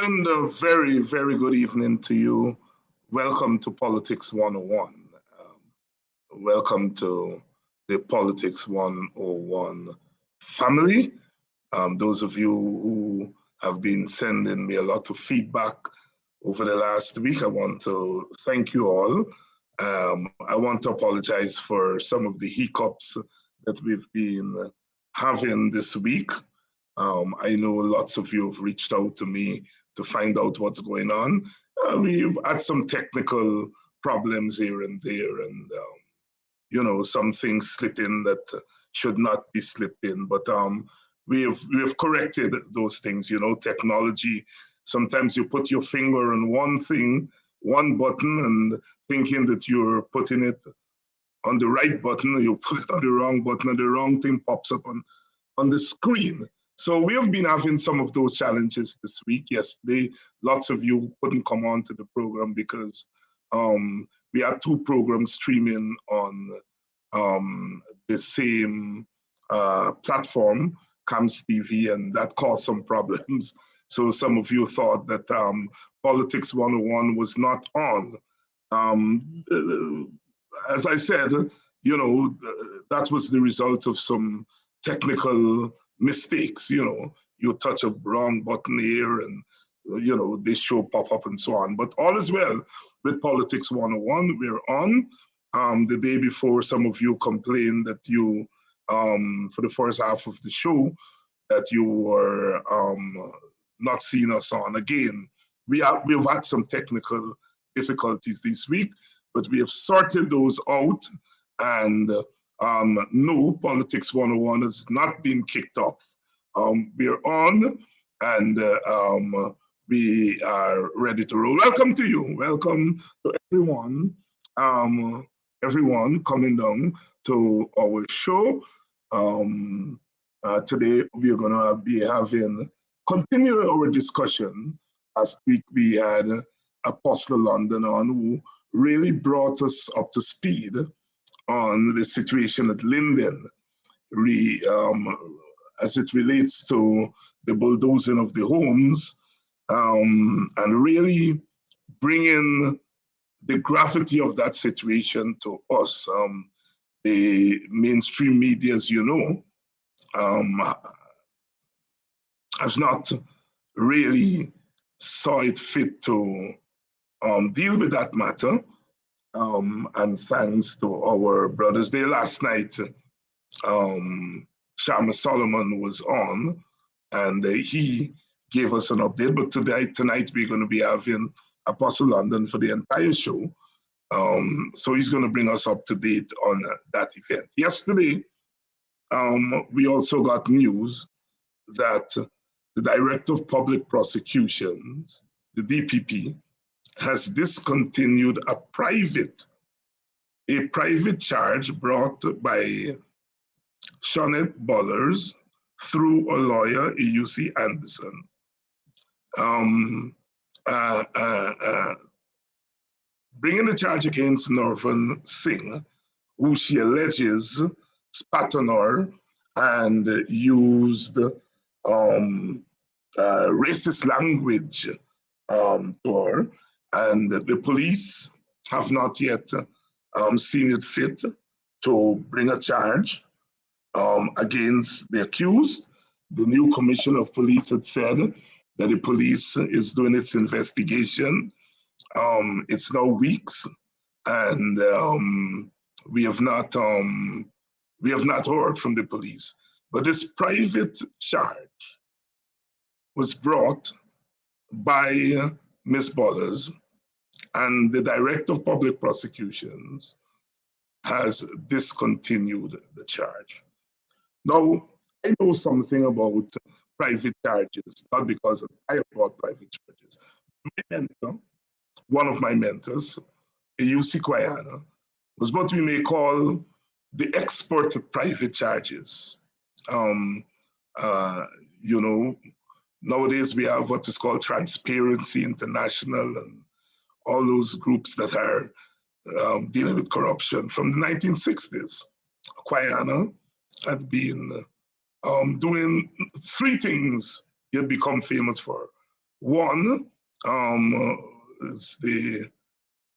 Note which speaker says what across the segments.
Speaker 1: And a very, very good evening to you. Welcome to Politics 101. Welcome to the Politics 101 family. Those of you who have been sending me a lot of feedback over the last week, I want to thank you all. I want to apologize for some of the hiccups that we've been having this week. I know lots of you have reached out to me to find out what's going on. We've had some technical problems here and there, and some things slip in that should not be slipped in. But we have corrected those things. Technology. Sometimes you put your finger on one thing, one button, and thinking that you're putting it on the right button, you put it on the wrong button, and the wrong thing pops up on the screen. So we have been having some of those challenges this week. Yesterday, lots of you couldn't come on to the program because we had two programs streaming on the same platform, CAMS TV, and that caused some problems. So some of you thought that Politics 101 was not on. As I said, that was the result of some technical mistakes. You touch a wrong button here and this show pop up and so on. But all is well with Politics 101. We're on. The day before, some of you complained that you, for the first half of the show, that you were not seeing us on. Again, we've had some technical difficulties this week, but we have sorted those out, and no, Politics 101 has not been kicked off. We're on, and we are ready to roll. Welcome to you. Welcome to everyone. Everyone coming down to our show. Today we're going to be continuing our discussion. Last week we had Apostle London on, who really brought us up to speed on the situation at Linden, as it relates to the bulldozing of the homes, and really bringing the gravity of that situation to us. The mainstream media, as you know, has not really saw it fit to deal with that matter. And thanks to our brothers there last night, Shama Solomon was on, and he gave us an update. But tonight we're going to be having Apostle London for the entire show. So he's going to bring us up to date on that event. Yesterday, we also got news that the Director of Public Prosecutions, the DPP, has discontinued a private charge brought by Shonette Bullers through a lawyer, EUC Anderson, bringing the charge against Norvan Singh, who she alleges spat on her and used racist language to her. And the police have not yet seen it fit to bring a charge against the accused. The new commissioner of police had said that the police is doing its investigation. It's now weeks, and we have not heard from the police. But this private charge was brought by Ms. Bullers, and the Director of Public Prosecutions has discontinued the charge. Now, I know something about private charges, not because I have brought private charges. My mentor, one of my mentors, EUC Kwayana, was what we may call the expert at private charges. Nowadays we have what is called Transparency International and all those groups that are dealing with corruption from the 1960s. Kwayana had been doing three things he had become famous for. One is the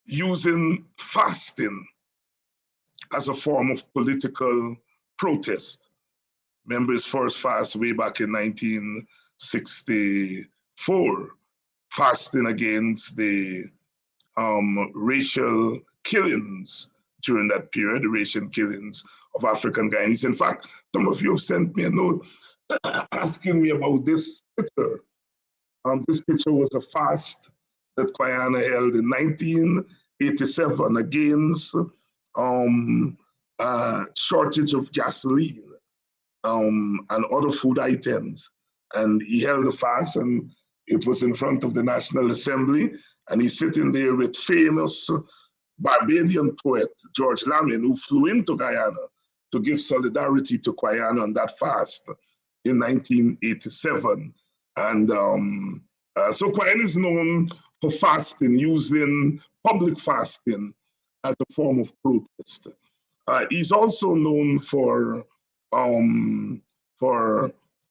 Speaker 1: using fasting as a form of political protest. Remember his first fast way back in 1964, fasting against the racial killings during that period, the racial killings of African Guyanese. In fact, some of you have sent me a note asking me about this picture. This picture was a fast that Guyana held in 1987 against shortage of gasoline and other food items. And he held a fast, and it was in front of the National Assembly. And he's sitting there with famous Barbadian poet George Lamin, who flew into Guyana to give solidarity to Guyana on that fast in 1987. And so Guyana is known for fasting, using public fasting as a form of protest. He's also known for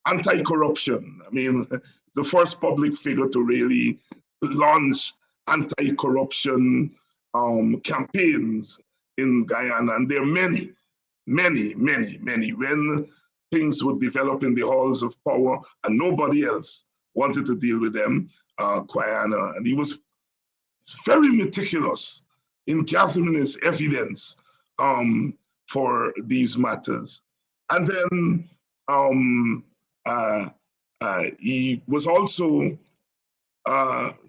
Speaker 1: anti-corruption. I mean, the first public figure to really launch anti-corruption campaigns in Guyana, and there are many. When things would develop in the halls of power and nobody else wanted to deal with them, Guyana, and he was very meticulous in gathering his evidence for these matters. And then he was also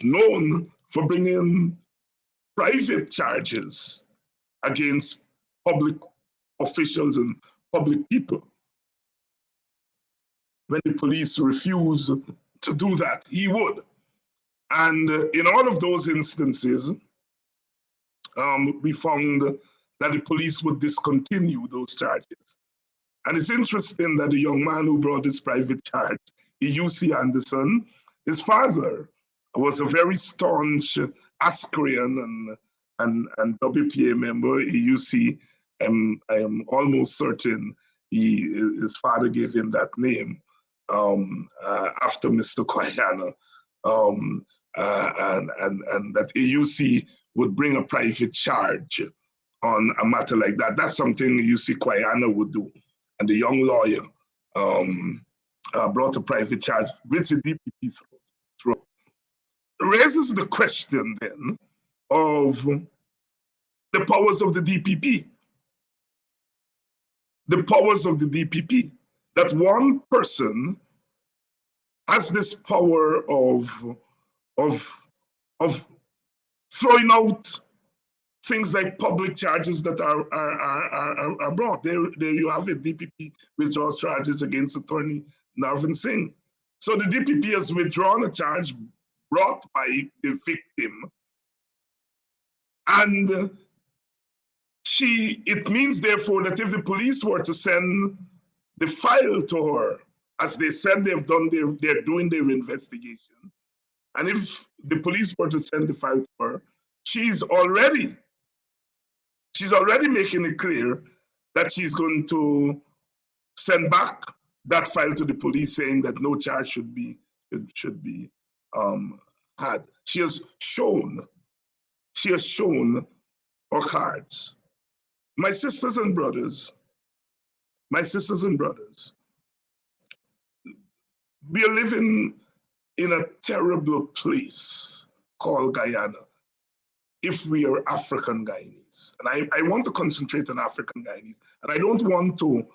Speaker 1: known for bringing private charges against public officials and public people. When the police refused to do that, he would. And in all of those instances, we found that the police would discontinue those charges. And it's interesting that the young man who brought this private charge, E.U.C. Anderson, his father was a very staunch Assyrian and WPA member, E.U.C. I am almost certain his father gave him that name after Mr. Guyana, and that E.U.C. would bring a private charge on a matter like that. That's something E.U.C. Guyana would do. And the young lawyer brought a private charge, which the DPP threw. Raises the question then of the powers of the DPP. The powers of the DPP. That one person has this power of throwing out things like public charges that are brought. There you have it, DPP withdraws charges against attorney Narvan Singh. So the DPP has withdrawn a charge brought by the victim. And it means therefore that if the police were to send the file to her, as they said they're doing their investigation, and if the police were to send the file to her, she's already making it clear that she's going to send back that file to the police, saying that no charge should be had. She has shown her cards. My sisters and brothers, we are living in a terrible place called Guyana if we are African Guyanese. And I want to concentrate on African Guyanese. And I don't want to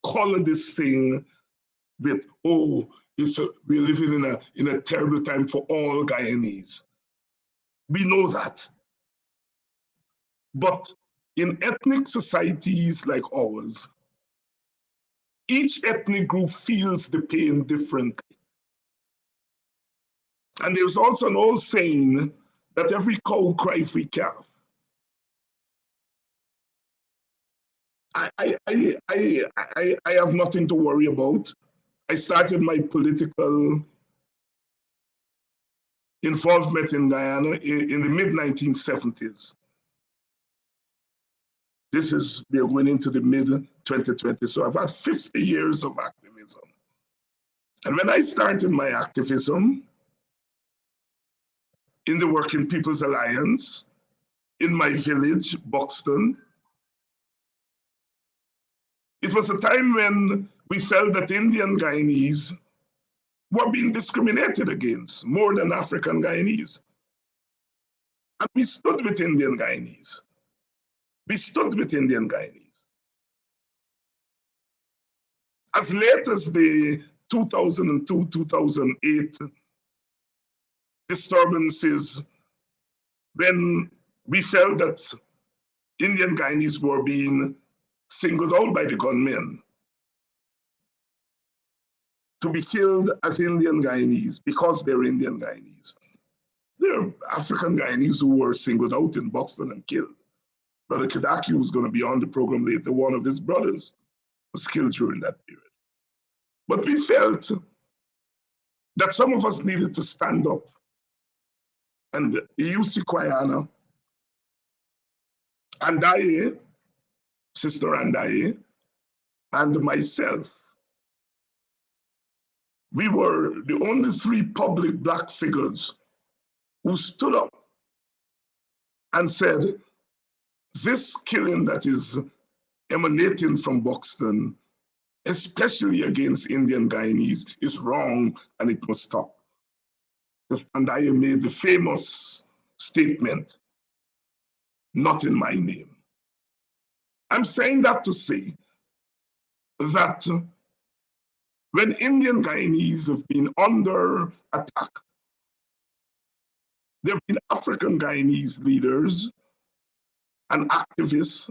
Speaker 1: color this thing with, oh, we're living in a terrible time for all Guyanese. We know that. But in ethnic societies like ours, each ethnic group feels the pain differently. And there's also an old saying that every cow cries for calf. I have nothing to worry about. I started my political involvement in Guyana in the mid-1970s. We are going into the mid-2020s, so I've had 50 years of activism. And when I started my activism in the Working People's Alliance, in my village, Buxton, it was a time when we felt that Indian Guyanese were being discriminated against more than African Guyanese. And we stood with Indian Guyanese. We stood with Indian Guyanese. As late as the 2002, 2008 disturbances, when we felt that Indian Guyanese were being singled out by the gunmen to be killed as Indian Guyanese because they're Indian Guyanese. There are African Guyanese who were singled out in Buxton and killed. Brother Kidackie, was going to be on the program later, one of his brothers was killed during that period. But we felt that some of us needed to stand up. And Yusi Kwayana, Andaye, Sister Andaye, and myself, we were the only three public Black figures who stood up and said, this killing that is emanating from Buxton, especially against Indian Guyanese, is wrong and it must stop. And I made the famous statement, not in my name. I'm saying that to say that when Indian Guyanese have been under attack, there have been African Guyanese leaders and activists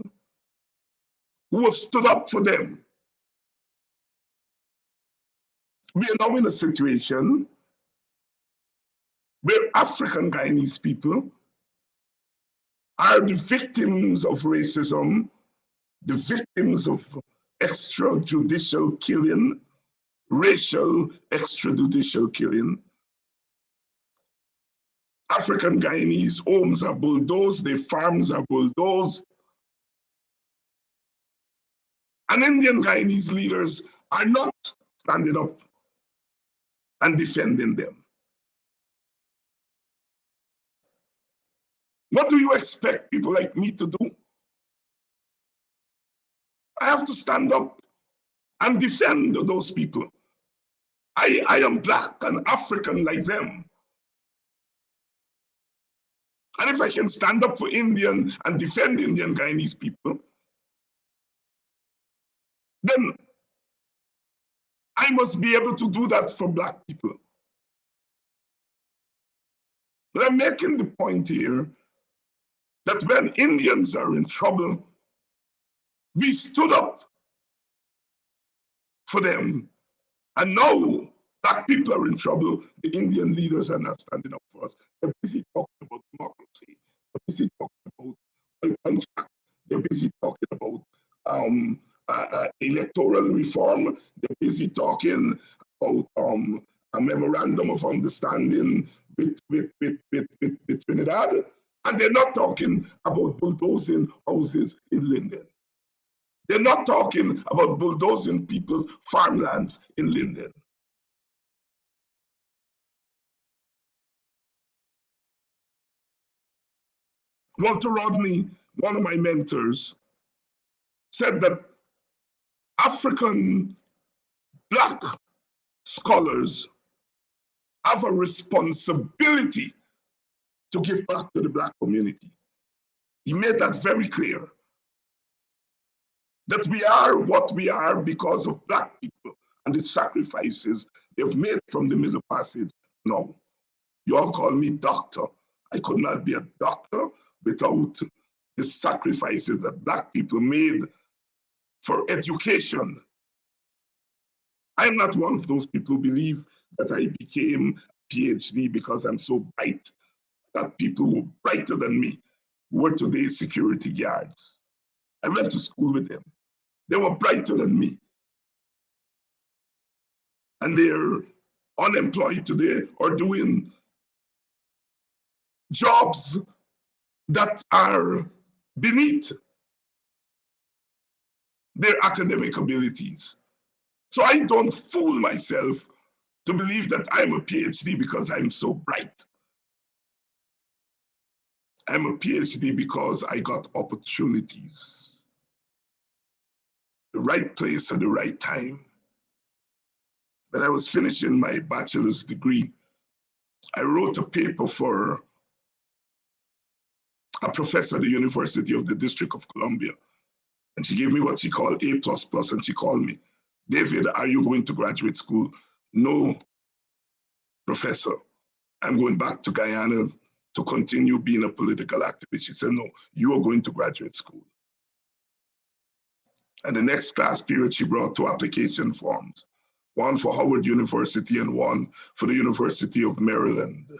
Speaker 1: who have stood up for them. We are now in a situation where African Guyanese people are the victims of racism, the victims of extrajudicial killing, racial extrajudicial killing. African Guyanese homes are bulldozed, their farms are bulldozed. And Indian Guyanese leaders are not standing up and defending them. What do you expect people like me to do? I have to stand up and defend those people. I am Black and African like them. And if I can stand up for Indian and defend Indian Guyanese people, then I must be able to do that for Black people. But I'm making the point here that when Indians are in trouble, we stood up for them. And now Black people are in trouble, the Indian leaders are not standing up for us. They're busy talking about democracy. They're busy talking about contract. They're busy talking about electoral reform. They're busy talking about a memorandum of understanding with Trinidad. And they're not talking about bulldozing houses in Linden. They're not talking about bulldozing people's farmlands in Linden. Walter Rodney, one of my mentors, said that African Black scholars have a responsibility to give back to the Black community. He made that very clear. That we are what we are because of Black people and the sacrifices they've made from the Middle Passage. No, you all call me doctor. I could not be a doctor without the sacrifices that Black people made for education. I'm not one of those people who believe that I became a PhD because I'm so bright, that people who were brighter than me were today's security guards. I went to school with them. They were brighter than me. And they're unemployed today or doing jobs that are beneath their academic abilities. So I don't fool myself to believe that I'm a PhD because I'm so bright. I'm a PhD because I got opportunities. The right place at the right time. When I was finishing my bachelor's degree, I wrote a paper for a professor at the University of the District of Columbia. And she gave me what she called A++, and she called me, David, are you going to graduate school? No, professor, I'm going back to Guyana to continue being a political activist. She said, no, you are going to graduate school. And the next class period, she brought 2 application forms, one for Howard University and one for the University of Maryland.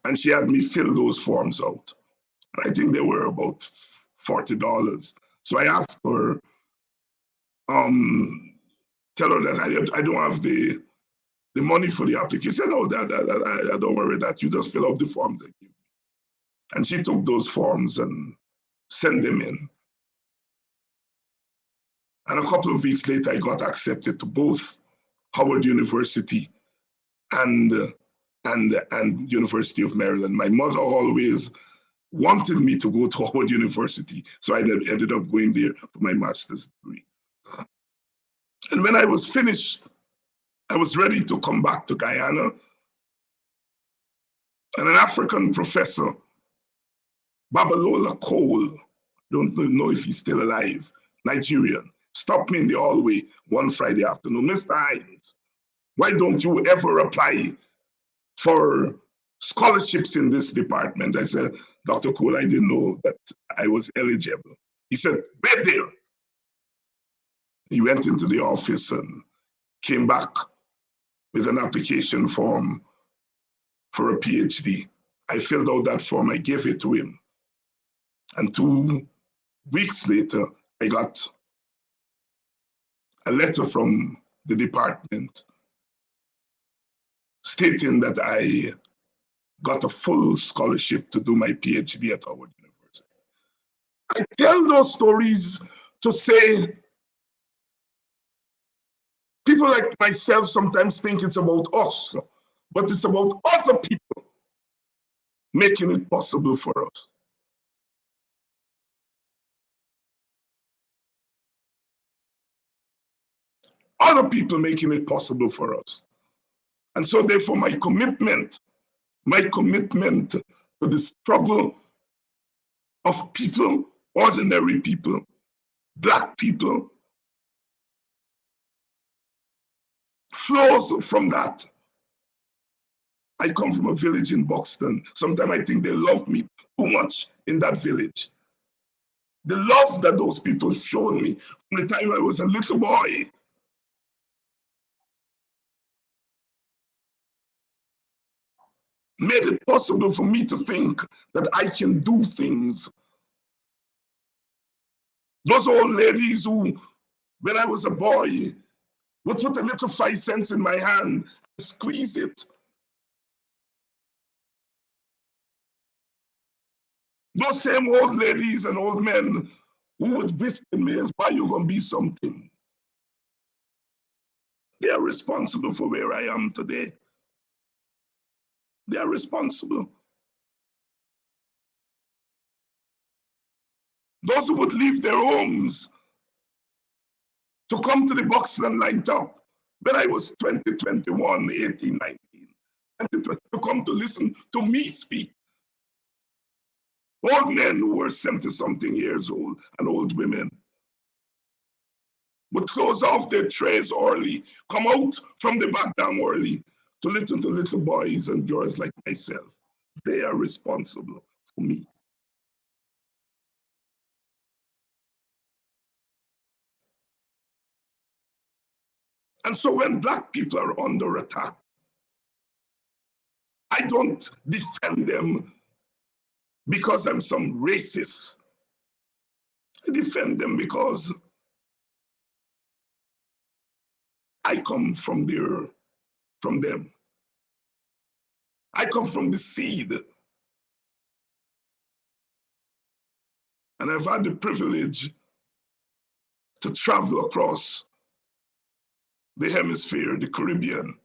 Speaker 1: And she had me fill those forms out. And I think they were about $40. So I asked her, tell her that I don't have the money for the application. She said, no, I don't worry that you just fill out the forms. And she took those forms and sent them in. And a couple of weeks later, I got accepted to both Howard University and University of Maryland. My mother always wanted me to go to Howard University, so I ended up going there for my master's degree. And when I was finished, I was ready to come back to Guyana, and an African professor, Babalola Cole, don't know if he's still alive, Nigerian, stopped me in the hallway one Friday afternoon. Mr. Hines, why don't you ever apply for scholarships in this department? I said, Dr. Cole, I didn't know that I was eligible. He said, wait there. He went into the office and came back with an application form for a PhD. I filled out that form, I gave it to him. And 2 weeks later, I got a letter from the department stating that I got a full scholarship to do my PhD at Howard University. I tell those stories to say people like myself sometimes think it's about us, but it's about other people making it possible for us. Other people making it possible for us. And so therefore my commitment to the struggle of people, ordinary people, Black people, flows from that. I come from a village in Buxton. Sometimes I think they love me too much in that village. The love that those people showed me from the time I was a little boy made it possible for me to think that I can do things. Those old ladies who, when I was a boy, would put a little 5 cents in my hand and squeeze it. Those same old ladies and old men who would whisper me as, why you gonna be something? They are responsible for where I am today. They are responsible. Those who would leave their homes to come to the Buxton line top when I was 20, 21, 18, 19, to come to listen to me speak. Old men who were 70-something years old and old women would close off their trays early, come out from the back down early to listen to little boys and girls like myself. They are responsible for me. And so when Black people are under attack, I don't defend them because I'm some racist. I defend them because I come from them. I come from the seed. And I've had the privilege to travel across the hemisphere, the Caribbean,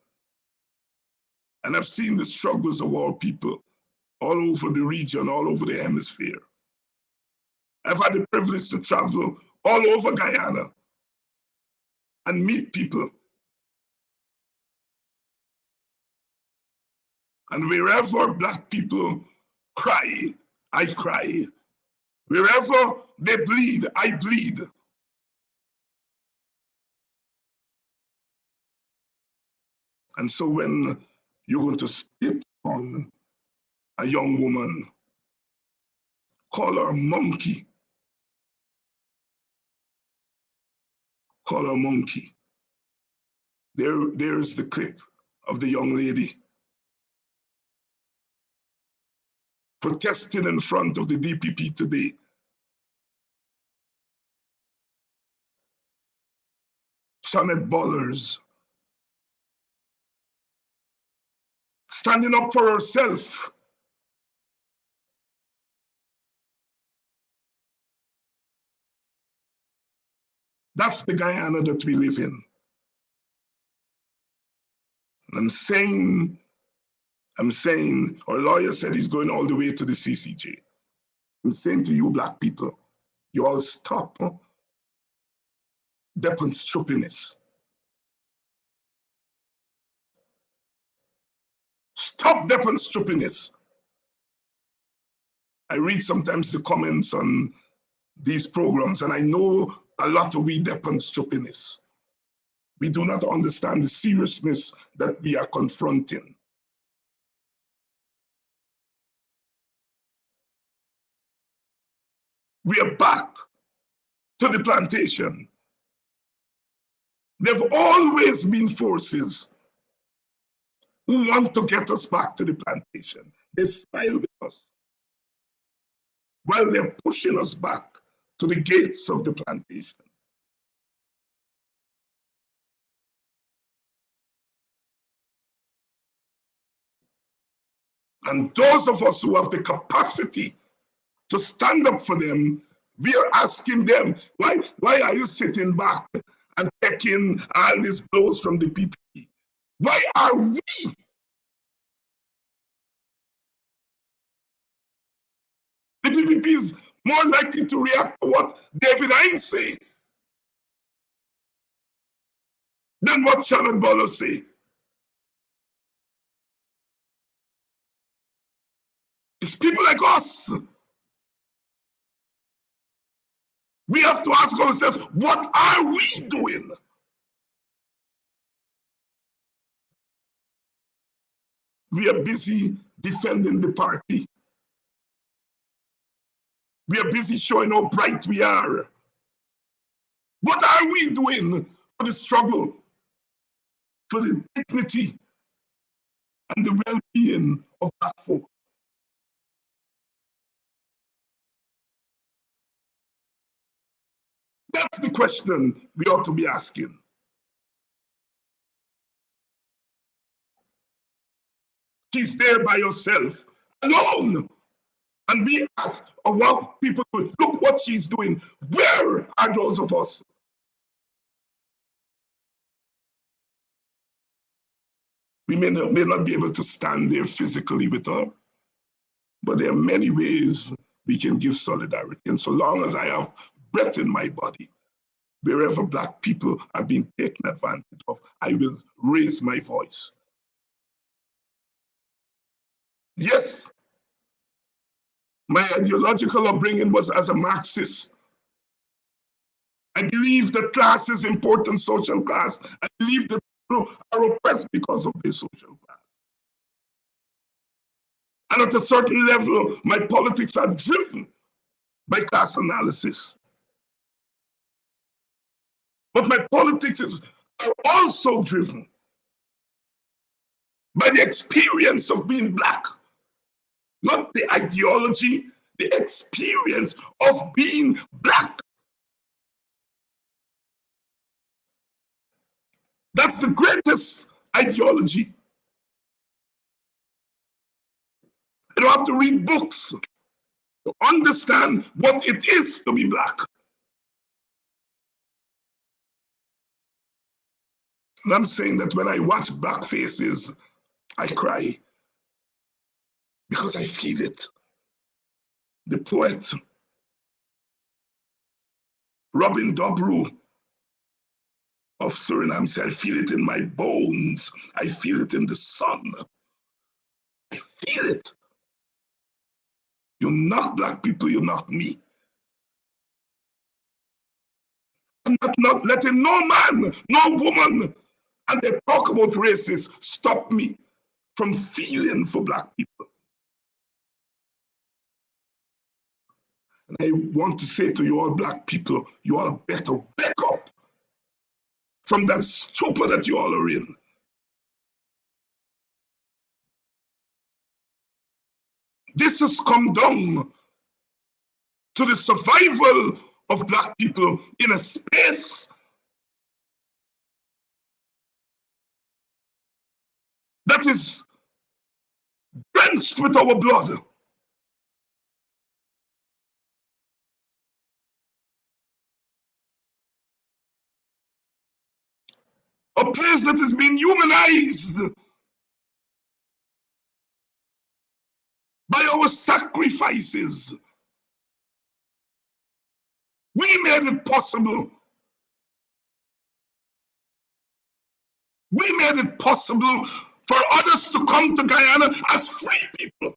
Speaker 1: and I've seen the struggles of our people all over the region, all over the hemisphere. I've had the privilege to travel all over Guyana and meet people. And wherever Black people cry, I cry. Wherever they bleed, I bleed. And so when you're going to spit on a young woman, call her monkey, call her monkey. There's the clip of the young lady protesting in front of the DPP today. Janet Bollers, standing up for herself. That's the Guyana that we live in. And I'm saying, our lawyer said he's going all the way to the CCJ. I'm saying to you, Black people, you all stop deconstructiness. Stop deconstructiness. I read sometimes the comments on these programs, and I know a lot of we deconstructiness. We do not understand the seriousness that we are confronting. We are back to the plantation. There have always been forces who want to get us back to the plantation. They smile with us while they're pushing us back to the gates of the plantation. And those of us who have the capacity to stand up for them, we are asking them, why are you sitting back and taking all these blows from the PPP? Why are we? The PPP is more likely to react to what David Hines say than what Shannon Bolo say. It's people like us. We have to ask ourselves, what are we doing? We are busy defending the party. We are busy showing how bright we are. What are we doing for the struggle, for the dignity and the well-being of Black folk? That's the question we ought to be asking. She's there by herself, alone. And we ask, oh, what people do, look what she's doing. Where are those of us? We may not be able to stand there physically with her, but there are many ways we can give solidarity. And so long as I have breath in my body, wherever Black people are being taken advantage of, I will raise my voice. Yes, my ideological upbringing was as a Marxist. I believe that class is important, social class. I believe that people are oppressed because of their social class. And at a certain level, my politics are driven by class analysis. But my politics are also driven by the experience of being Black, not the ideology, the experience of being Black. That's the greatest ideology. You don't have to read books to understand what it is to be Black. And I'm saying that when I watch black faces, I cry because I feel it. The poet Robin Dobru of Suriname said, I feel it in my bones. I feel it in the sun. I feel it. You knock black people, you knock me. I'm not letting no man, no woman, and they talk about races, stop me from feeling for black people. And I want to say to you all black people, you all better wake up from that stupor that you all are in. This has come down to the survival of black people in a space that is drenched with our blood. A place that is being humanized by our sacrifices. We made it possible. We made it possible for others to come to Guyana as free people.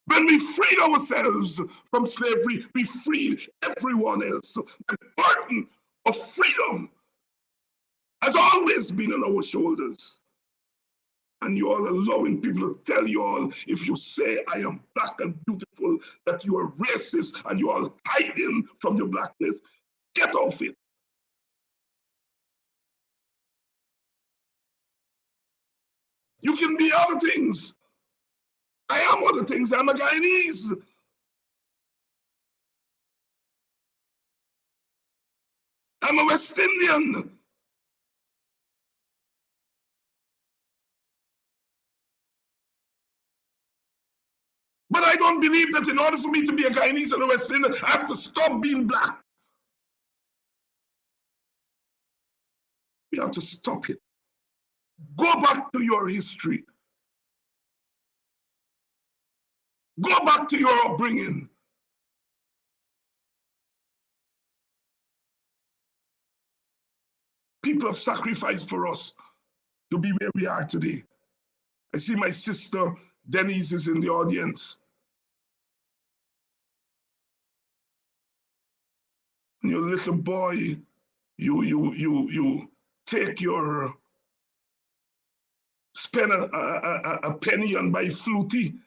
Speaker 1: When we freed ourselves from slavery, we freed everyone else. The burden of freedom has always been on our shoulders. And you all allowing people to tell you all, if you say I am black and beautiful, that you are racist and you are hiding from your blackness. Get off it. You can be other things. I am other things. I'm a Guyanese. I'm a West Indian. But I don't believe that in order for me to be a Guyanese and a West Indian, I have to stop being black. We have to stop it. Go back to your history. Go back to your upbringing. People have sacrificed for us to be where we are today. I see my sister Denise is in the audience. And your little boy, you take your spend a penny and buy flutie.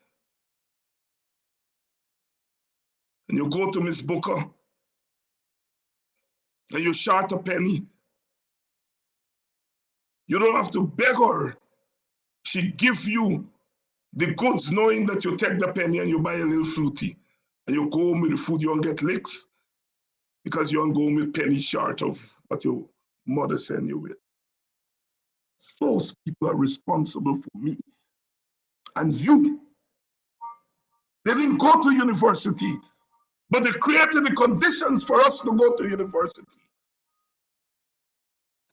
Speaker 1: And you go to Miss Booker and you short a penny. You don't have to beg her. She give you the goods knowing that you take the penny and you buy a little flutie. And you go home with the food, you don't get licks because you don't go home with penny short of what your mother sent you with. Those people are responsible for me. And you, they didn't go to university, but they created the conditions for us to go to university.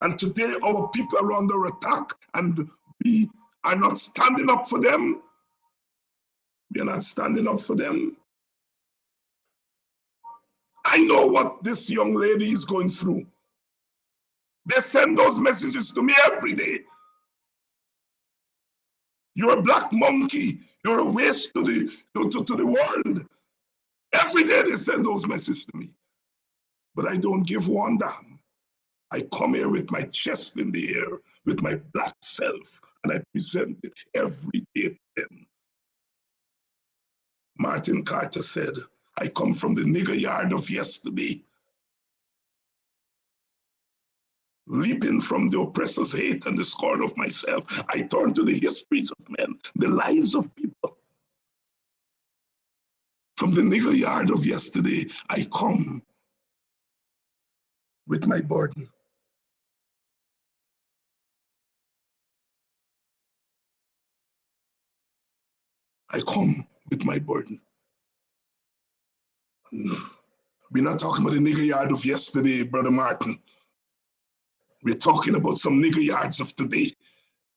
Speaker 1: And today our people are under attack and we are not standing up for them. We are not standing up for them. I know what this young lady is going through. They send those messages to me every day. You're a black monkey. You're a waste to the world. Every day they send those messages to me. But I don't give one damn. I come here with my chest in the air, with my black self, and I present it every day to them. Martin Carter said, I come from the nigger yard of yesterday, leaping from the oppressor's hate and the scorn of myself. I turn to the histories of men, the lives of people. From the nigger yard of yesterday, I come with my burden. I come with my burden. We're not talking about the nigger yard of yesterday, Brother Martin. We're talking about some nigger yards of today.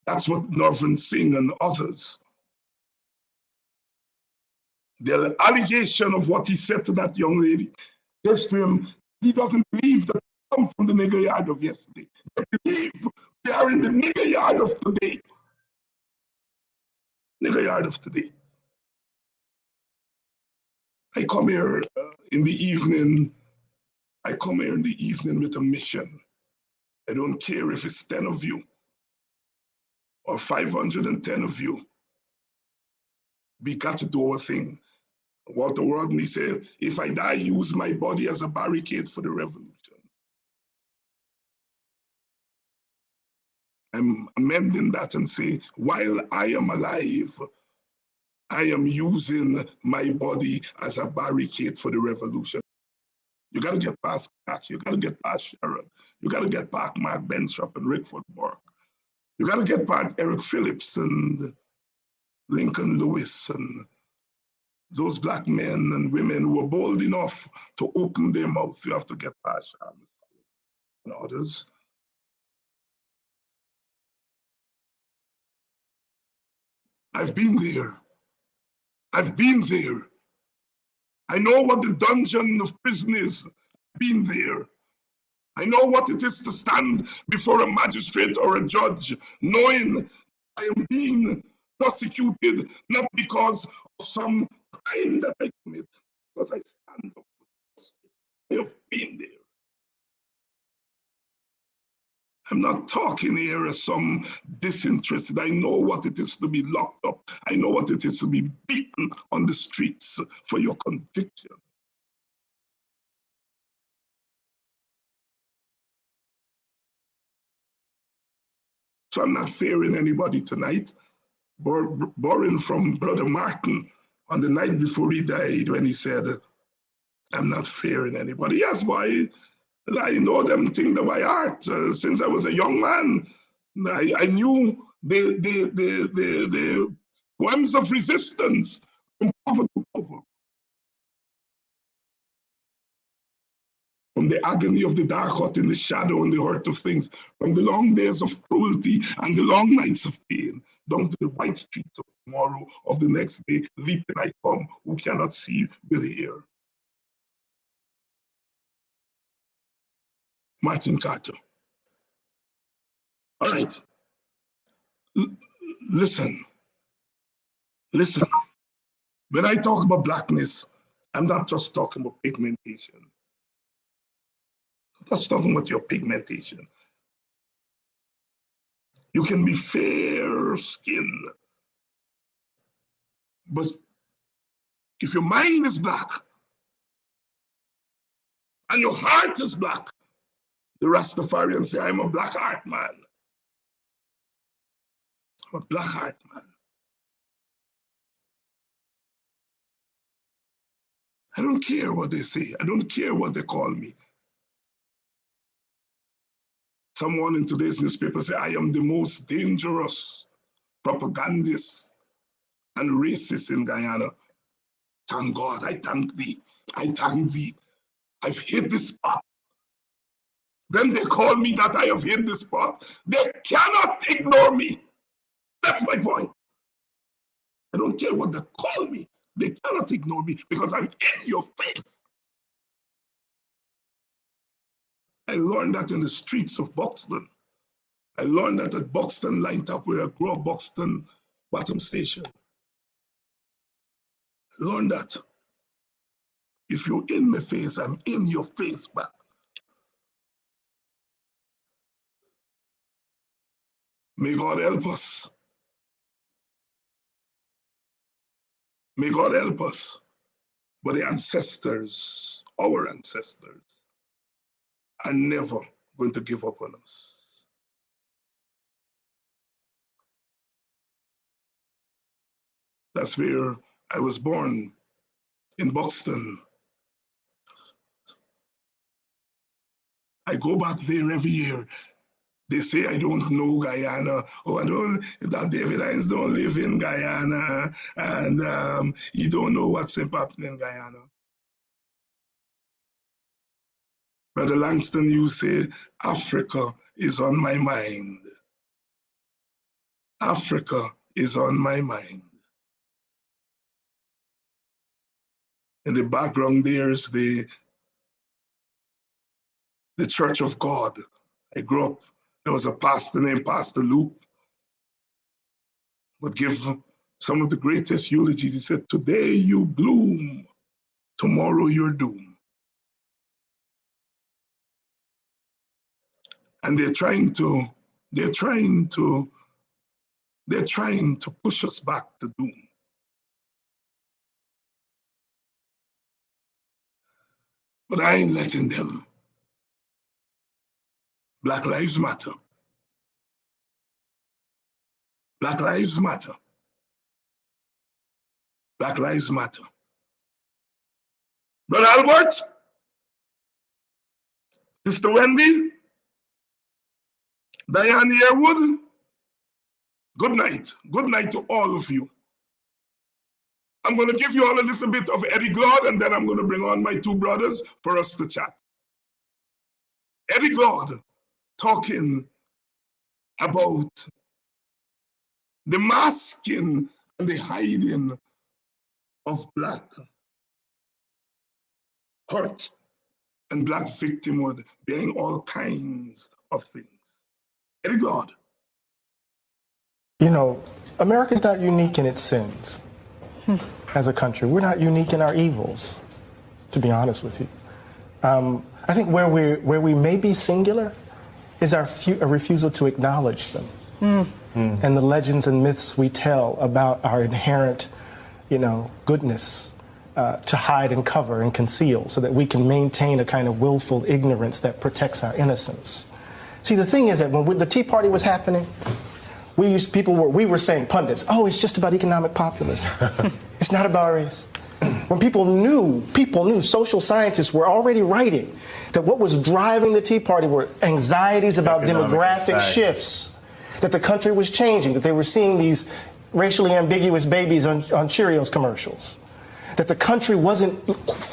Speaker 1: That's what Northern Singh and others. The allegation of what he said to that young lady, just to him, he doesn't believe that they come from the nigger yard of yesterday. They believe they are in the nigger yard of today. Nigger yard of today. I come here in the evening. I come here in the evening with a mission. I don't care if it's 10 of you or 510 of you. We got to do our thing. Walter Rodney said, if I die, use my body as a barricade for the revolution. I'm amending that and say, while I am alive, I am using my body as a barricade for the revolution. You got to get past Kidackie. You got to get past Sharon. You got to get past Mark Benchop and Rick Burke. You got to get past Eric Phillips and Lincoln Lewis and those black men and women who were bold enough to open their mouth. You have to get past Sharon and others. I've been there. I've been there. I know what the dungeon of prison is. I've been there. I know what it is to stand before a magistrate or a judge, knowing I am being prosecuted not because of some crime that I commit, because I stand up for justice. I have been there. I'm not talking here as some disinterested. I know what it is to be locked up. I know what it is to be beaten on the streets for your conviction. So I'm not fearing anybody tonight. Borrowing from Brother Martin on the night before he died when he said, I'm not fearing anybody. Yes, boy, I know them things by heart. Since I was a young man, I knew the poems of resistance from cover to cover. From the agony of the dark hut in the shadow and the hurt of things, from the long days of cruelty and the long nights of pain, down to the white streets of tomorrow, of the next day, leaping I come, who cannot see will hear. Martin Carter. All right. Listen. Listen. When I talk about blackness, I'm not just talking about pigmentation. I'm just talking about your pigmentation. You can be fair skinned, but if your mind is black and your heart is black, the Rastafarians say, I'm a black heart man. I'm a black heart man. I don't care what they say. I don't care what they call me. Someone in today's newspaper say, I am the most dangerous propagandist and racist in Guyana. Thank God, I thank thee. I thank thee. I've hit the spot. When they call me that I have hit the spot, they cannot ignore me. That's my point. I don't care what they call me. They cannot ignore me because I'm in your face. I learned that in the streets of Buxton. I learned that at Buxton Line Top where I grew up, Buxton Bottom Station. I learned that if you're in my face, I'm in your face back. May God help us. May God help us. But the ancestors, our ancestors, are never going to give up on us. That's where I was born, in Buxton. I go back there every year. They say I don't know Guyana. Oh, I don't, that David Hines don't live in Guyana, and he don't know what's happening in Guyana. Brother Langston, you say, Africa is on my mind. Africa is on my mind. In the background, there's the Church of God. I grew up, there was a pastor named Pastor Luke, would give some of the greatest eulogies. He said, today you bloom, tomorrow you're doomed. And they're trying to push us back to doom. But I ain't letting them. Black Lives Matter. Black Lives Matter. Black Lives Matter. Brother Albert, Sister Wendy, Diane Yearwood, good night. Good night to all of you. I'm going to give you all a little bit of Eddie Glaude, and then I'm going to bring on my two brothers for us to chat. Eddie Glaude talking about the masking and the hiding of Black hurt and Black victimhood being all kinds of things. Eddie Glaude.
Speaker 2: You know, America's not unique in its sins as a country. We're not unique in our evils, to be honest with you. I think where we may be singular is our refusal to acknowledge them. And the legends and myths we tell about our inherent, goodness to hide and cover and conceal so that we can maintain a kind of willful ignorance that protects our innocence. See, the thing is that when the Tea Party was happening, we were saying, pundits, oh, it's just about economic populism. It's not about race. When people knew, social scientists were already writing that what was driving the Tea Party were anxieties about demographic shifts, that the country was changing, that they were seeing these racially ambiguous babies on Cheerios commercials, that the country wasn't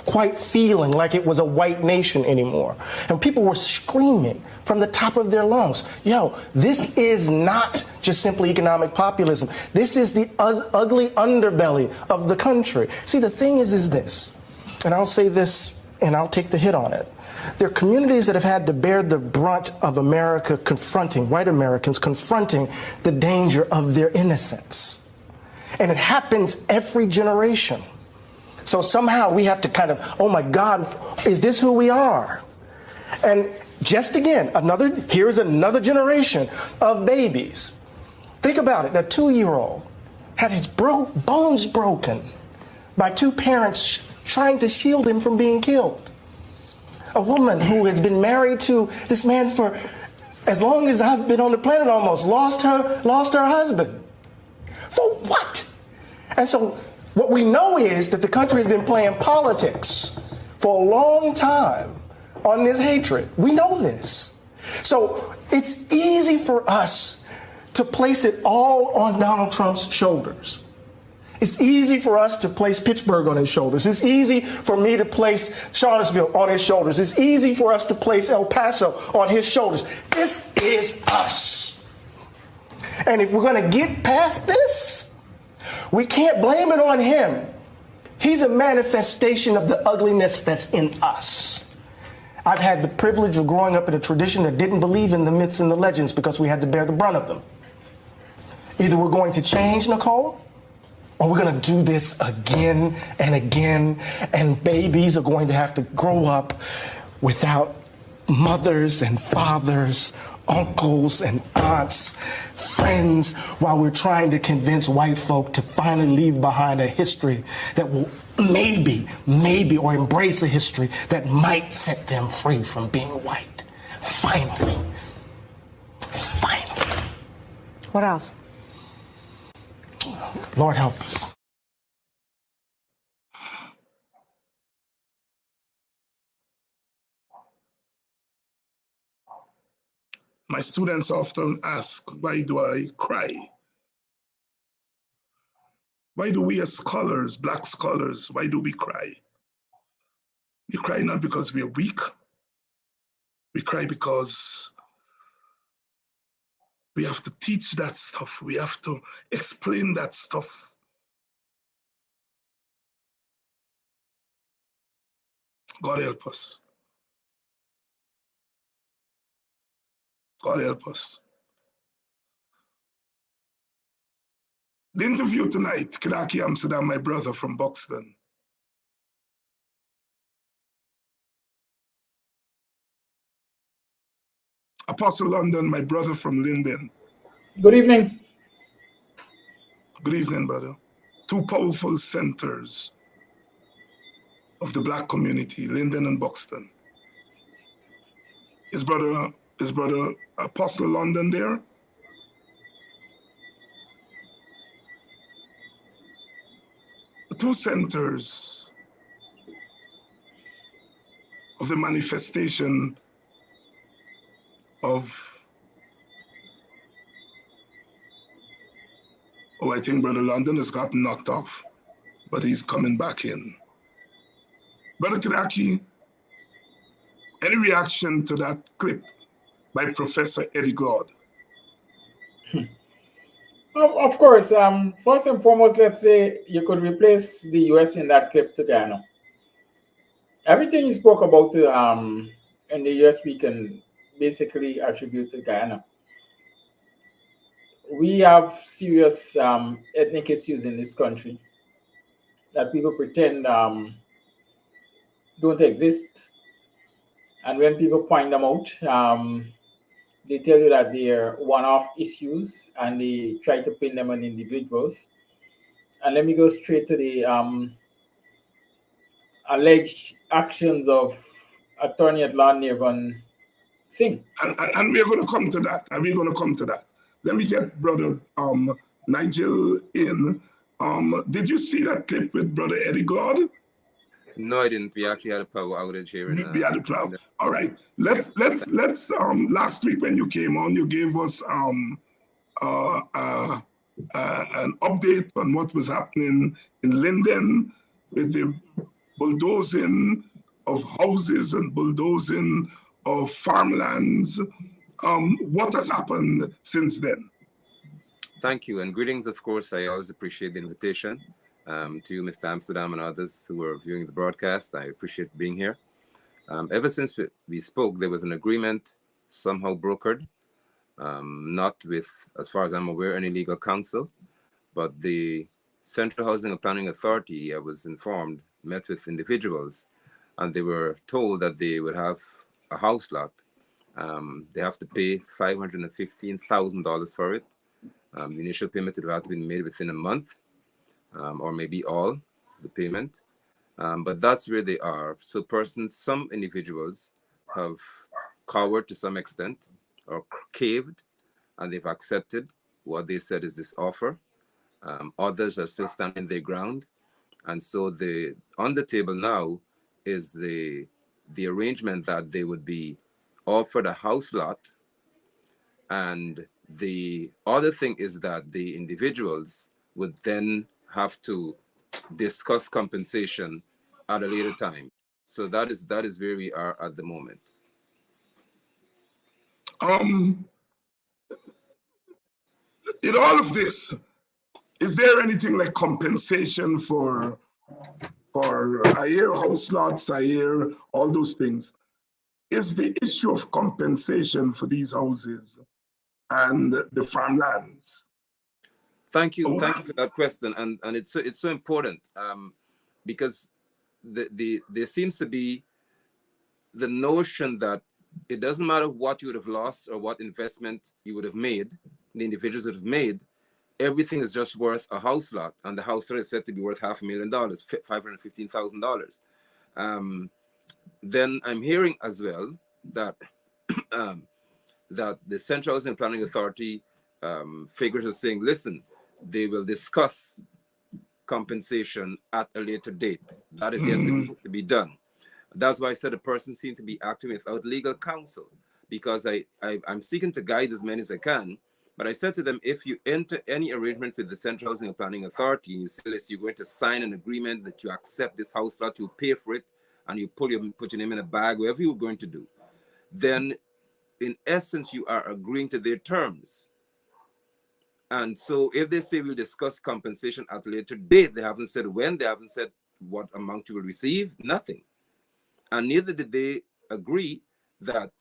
Speaker 2: quite feeling like it was a white nation anymore. And people were screaming from the top of their lungs, yo, this is not just simply economic populism. This is the ugly underbelly of the country. See, the thing is this, and I'll say this and I'll take the hit on it. There are communities that have had to bear the brunt of America confronting, white Americans confronting the danger of their innocence. And it happens every generation. So somehow we have to kind of, oh my God, is this who we are? And just again, here's another generation of babies. Think about it, that 2-year-old had his bones broken by two parents trying to shield him from being killed. A woman who has been married to this man for as long as I've been on the planet almost, lost her husband. For what? And so what we know is that the country has been playing politics for a long time on this hatred. We know this. So it's easy for us to place it all on Donald Trump's shoulders. It's easy for us to place Pittsburgh on his shoulders. It's easy for me to place Charlottesville on his shoulders. It's easy for us to place El Paso on his shoulders. This is us. And if we're going to get past this, we can't blame it on him. He's a manifestation of the ugliness that's in us. I've had the privilege of growing up in a tradition that didn't believe in the myths and the legends because we had to bear the brunt of them. Either we're going to change, Nicole, or we're going to do this again and again, and babies are going to have to grow up without mothers and fathers, uncles and aunts, friends, while we're trying to convince white folk to finally leave behind a history that will maybe, or embrace a history that might set them free from being white. Finally.
Speaker 3: What else?
Speaker 2: Lord help us.
Speaker 1: My students often ask, why do I cry? Why do we as scholars, Black scholars, why do we cry? We cry not because we are weak. We cry because we have to teach that stuff. We have to explain that stuff. God help us. God help us. The interview tonight, Kidackie, Amsterdam, my brother from Buxton. Apostle London, my brother from Linden.
Speaker 4: Good evening.
Speaker 1: Good evening, brother. Two powerful centers of the Black community, Linden and Buxton. Is brother Apostle London there? The two centers of the manifestation of, oh, I think Brother London has gotten knocked off, but he's coming back in. Brother Kidackie, any reaction to that clip by Professor Eddie Glaude?
Speaker 4: Of course, first and foremost, let's say you could replace the US in that clip to Ghana. Everything you spoke about in the US, we can basically attribute to Ghana. We have serious ethnic issues in this country that people pretend don't exist. And when people point them out, they tell you that they're one-off issues and they try to pin them on individuals. And let me go straight to the alleged actions of Attorney at Law Nirvan Singh.
Speaker 1: And we're going to come to that. And we're going to come to that. Let me get Brother Nigel in. Did you see that clip with Brother Eddie Glaude?
Speaker 5: No, I didn't. We actually had a power outage here.
Speaker 1: We had a power. All right. Let's last week when you came on, you gave us an update on what was happening in Linden with the bulldozing of houses and bulldozing of farmlands. What has happened since then?
Speaker 5: Thank you, and greetings, of course. I always appreciate the invitation to you, Mr. Amsterdam, and others who are viewing the broadcast. I appreciate being here. Ever since we spoke, there was an agreement somehow brokered, not with, as far as I'm aware, any legal counsel, but the Central Housing and Planning Authority, I was informed, met with individuals, and they were told that they would have a house lot. They have to pay $515,000 for it. The initial payment would have to be made within a month, or maybe all the payment. But that's where they are. So some individuals have cowered to some extent or caved, and they've accepted what they said is this offer. Others are still standing their ground. And so on the table now is the arrangement that they would be offered a house lot. And the other thing is that the individuals would then have to discuss compensation at a later time. So that is where we are at the moment.
Speaker 1: In all of this, is there anything like compensation for I hear house lots, I hear all those things? Is the issue of compensation for these houses and the farmlands?
Speaker 5: Thank you for that question, and it's so important because there seems to be the notion that it doesn't matter what you would have lost or what investment you would have made, the individuals would have made, everything is just worth a house lot, and the house lot is said to be worth $500,000, $515,000. Then I'm hearing as well that that the Central Housing and Planning Authority figures are saying, listen, they will discuss compensation at a later date. That is yet to be done. That's why I said a person seemed to be acting without legal counsel, because I'm seeking to guide as many as I can. But I said to them, if you enter any arrangement with the Central Housing and Planning Authority, and you say, listen, you're going to sign an agreement that you accept this house lot, you pay for it, and you put your name in a bag, whatever you're going to do. then in essence, you are agreeing to their terms. And so if they say we'll discuss compensation at a later date, they haven't said when, they haven't said what amount you will receive, nothing. And neither did they agree that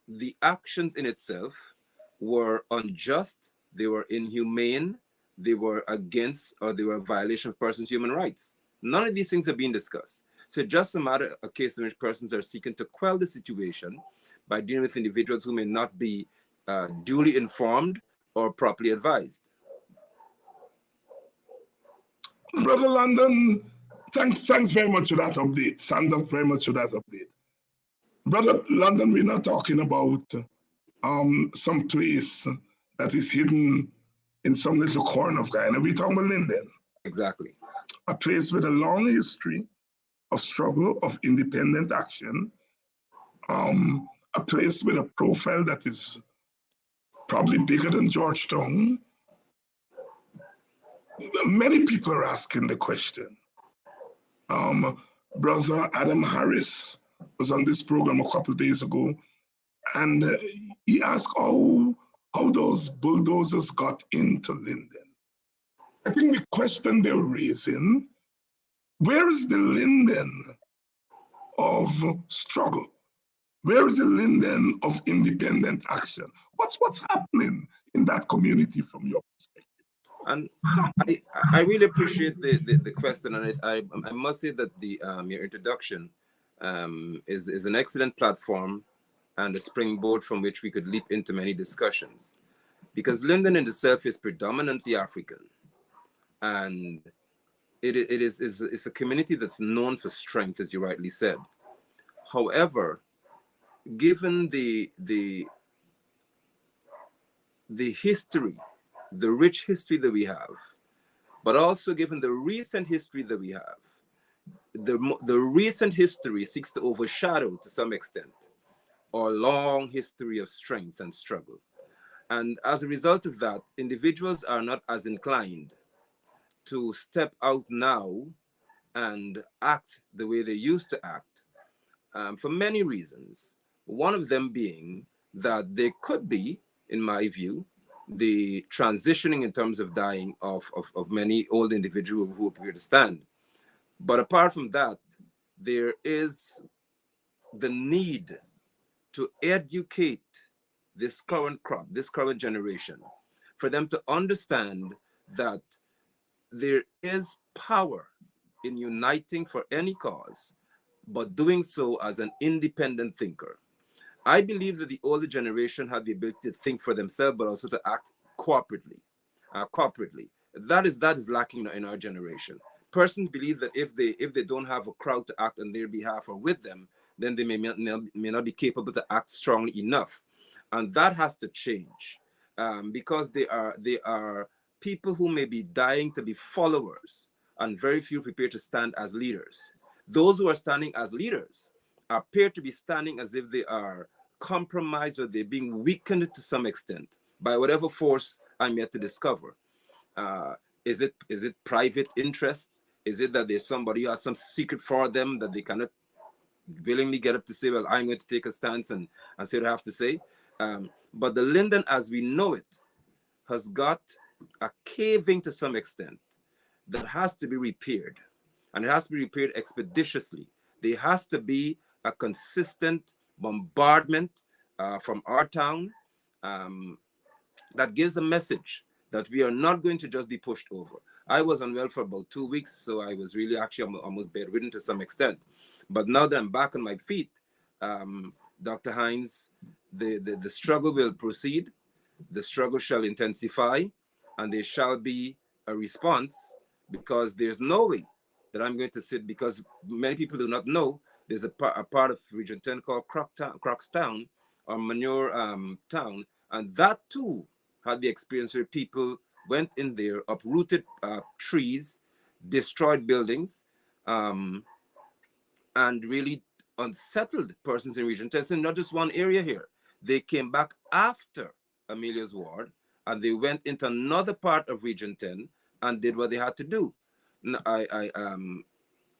Speaker 5: the actions in itself were unjust, they were inhumane, they were against, or they were a violation of persons' human rights. None of these things are being discussed. So just a matter, a case in which persons are seeking to quell the situation by dealing with individuals who may not be duly informed or properly advised.
Speaker 1: Brother London, thanks very much for that update. Thanks very much for that update. Brother London, we're not talking about some place that is hidden in some little corner of Guyana. We're talking about Linden.
Speaker 5: Exactly.
Speaker 1: A place with a long history of struggle, of independent action, a place with a profile that is probably bigger than Georgetown. Many people are asking the question. Brother Adam Harris was on this program a couple of days ago, and he asked how those bulldozers got into Linden. I think the question they're raising, where is the Linden of struggle? Where is the Linden of independent action? What's happening in that community from your perspective?
Speaker 5: And I really appreciate the question, and I must say that the your introduction is an excellent platform and a springboard from which we could leap into many discussions, because Linden in itself is predominantly African, and it's a community that's known for strength, as you rightly said. However, given the history, the rich history that we have, but also given the recent history that we have, the recent history seeks to overshadow to some extent our long history of strength and struggle. And as a result of that, individuals are not as inclined to step out now and act the way they used to act, for many reasons. One of them being that there could be, in my view, the transitioning in terms of dying of many old individuals who appear to stand. But apart from that, there is the need to educate this current crop, this current generation, for them to understand that there is power in uniting for any cause, but doing so as an independent thinker. I believe that the older generation had the ability to think for themselves, but also to act corporately. That is lacking in our generation. Persons believe that if they don't have a crowd to act on their behalf or with them, then they may not be capable to act strongly enough, and that has to change, because they are people who may be dying to be followers, and very few prepare to stand as leaders. Those who are standing as leaders appear to be standing as if they are compromised, or they're being weakened to some extent by whatever force I'm yet to discover. Is it private interest? Is it that there's somebody who has some secret for them that they cannot willingly get up to say, well, I'm going to take a stance and say what I have to say? But the Linden as we know it has got a caving to some extent that has to be repaired, and it has to be repaired expeditiously. There has to be a consistent bombardment from our town that gives a message that we are not going to just be pushed over. I was unwell for about 2 weeks, so I was really actually almost bedridden to some extent. But now that I'm back on my feet, Dr. Hines, the struggle will proceed, the struggle shall intensify, and there shall be a response, because there's no way that I'm going to sit, because many people do not know, there's a part of Region 10 called Crocstown, or Manure Town, and that too had the experience where people went in there, uprooted trees, destroyed buildings, and really unsettled persons in Region 10. So not just one area here. They came back after Amelia's ward, and they went into another part of Region 10 and did what they had to do. I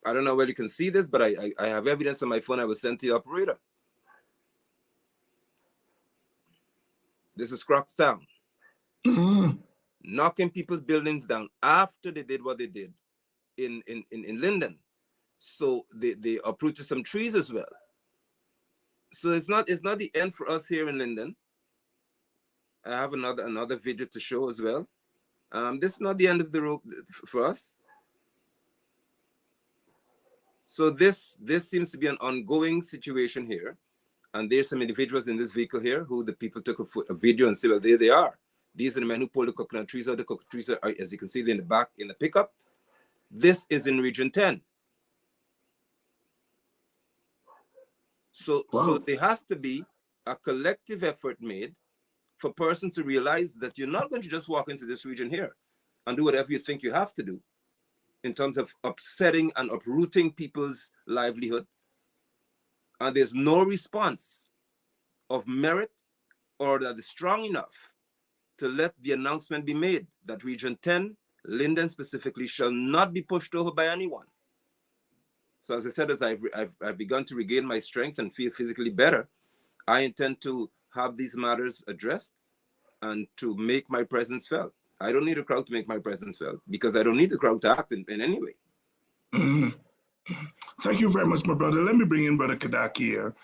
Speaker 5: don't know whether you can see this, but I have evidence on my phone I will send to the operator. This is Crockstown.
Speaker 1: Mm-hmm.
Speaker 5: Knocking people's buildings down after they did what they did in Linden. So they uprooted some trees as well. So it's not the end for us here in Linden. I have another video to show as well. This is not the end of the road for us. So this seems to be an ongoing situation here. And there's some individuals in this vehicle here who the people took a video and said, well, there they are. These are the men who pulled the coconut trees out. The coconut trees are, as you can see in the back in the pickup. This is in Region 10. So there has to be a collective effort made for persons to realize that you're not going to just walk into this region here and do whatever you think you have to do in terms of upsetting and uprooting people's livelihood. And there's no response of merit or that is strong enough to let the announcement be made that Region 10, Linden specifically, shall not be pushed over by anyone. So as I said, as I've begun to regain my strength and feel physically better, I intend to have these matters addressed and to make my presence felt. I don't need a crowd to make my presence felt because I don't need the crowd to act in any way.
Speaker 1: Mm-hmm. Thank you very much, my brother. Let me bring in Brother Kidackie here.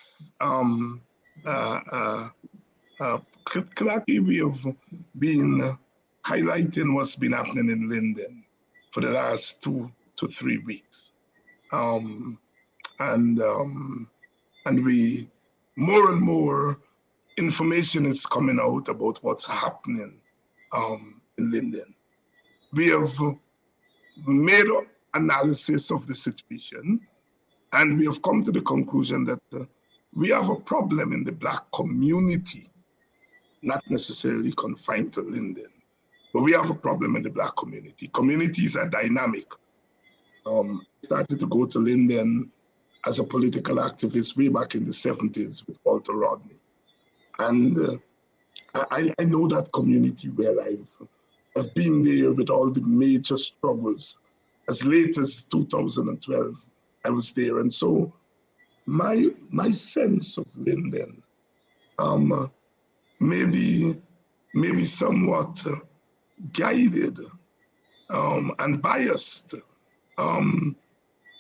Speaker 1: Kidackie, we have been highlighting what's been happening in Linden for the last 2 to 3 weeks. And we, more and more information is coming out about what's happening in Linden. We have made an analysis of the situation, and we have come to the conclusion that we have a problem in the Black community, not necessarily confined to Linden, but we have a problem in the Black community. Communities are dynamic. I started to go to Linden as a political activist way back in the 70s with Walter Rodney. And I know that community well. I've been there with all the major struggles. As late as 2012, I was there. And so my sense of Linden maybe somewhat guided and biased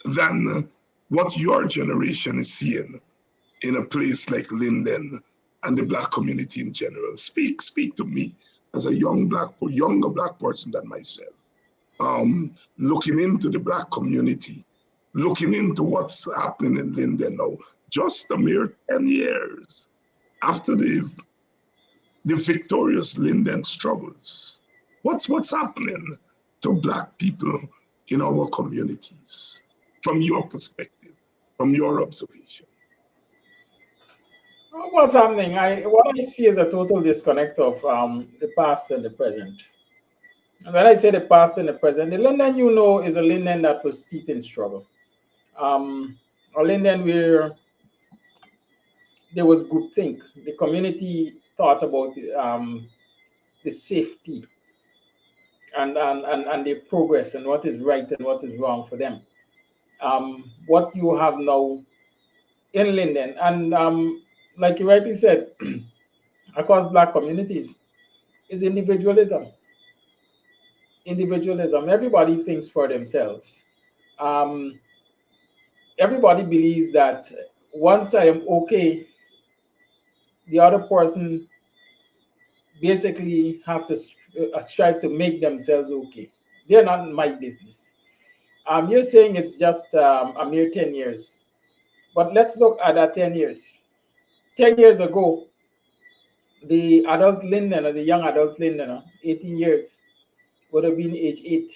Speaker 1: than what your generation is seeing in a place like Linden and the Black community in general. Speak to me as a younger Black person than myself, looking into the Black community, looking into what's happening in Linden now, just a mere 10 years after the victorious Linden struggles. What's happening to Black people in our communities from your perspective, from your observation?
Speaker 4: What's happening? What I see is a total disconnect of the past and the present. And when I say the past and the present, the Linden you know is a Linden that was steeped in struggle. A Linden where there was groupthink. The community thought about the safety and the progress and what is right and what is wrong for them. What you have now in Linden, and like you rightly said, across Black communities, is individualism. Individualism. Everybody thinks for themselves. Everybody believes that once I am okay, the other person basically have to strive to make themselves okay. They're not my business. You're saying it's just a mere 10 years. But let's look at that 10 years. 10 years ago, the adult Linden or the young adult Linden, 18 years, would have been age 8.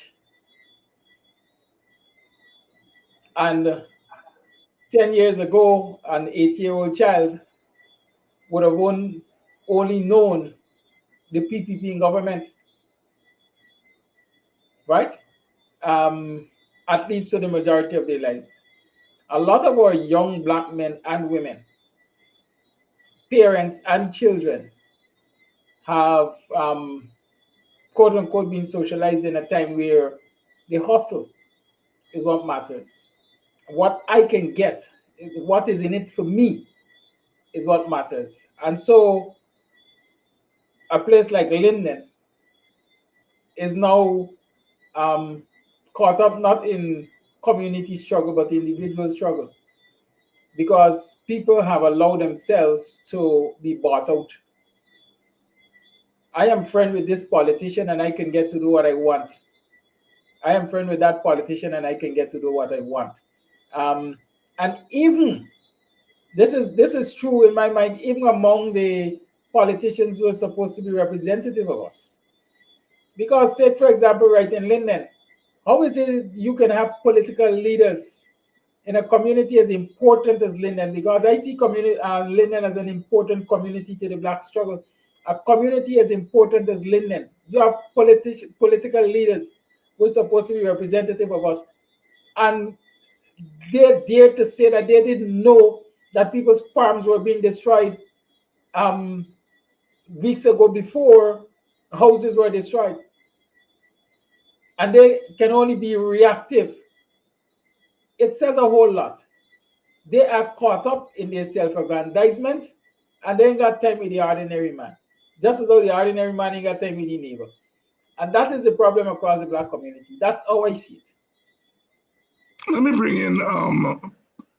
Speaker 4: And 10 years ago, an 8-year-old child would have only known the PPP in government, right? At least for the majority of their lives. A lot of our young Black men and women, parents and children, have quote unquote been socialized in a time where the hustle is what matters. What I can get, what is in it for me, is what matters. And so a place like Linden is now caught up not in community struggle but individual struggle, because people have allowed themselves to be bought out. I am friend with this politician and I can get to do what I want. I am friend with that politician and I can get to do what I want. Um, and even this is true in my mind, even among the politicians who are supposed to be representative of us. Because take for example, right in Linden, how is it you can have political leaders in a community as important as Linden? Because I see community Linden as an important community to the Black struggle. A community as important as Linden, you have political leaders who are supposed to be representative of us, and they dare to say that they didn't know that people's farms were being destroyed um, weeks ago before houses were destroyed, and they can only be reactive. It says a whole lot. They are caught up in their self-aggrandizement, and they ain't got time with the ordinary man. Just as though the ordinary man ain't got time with the neighbor. And that is the problem across the Black community. That's how I see it.
Speaker 1: Let me bring in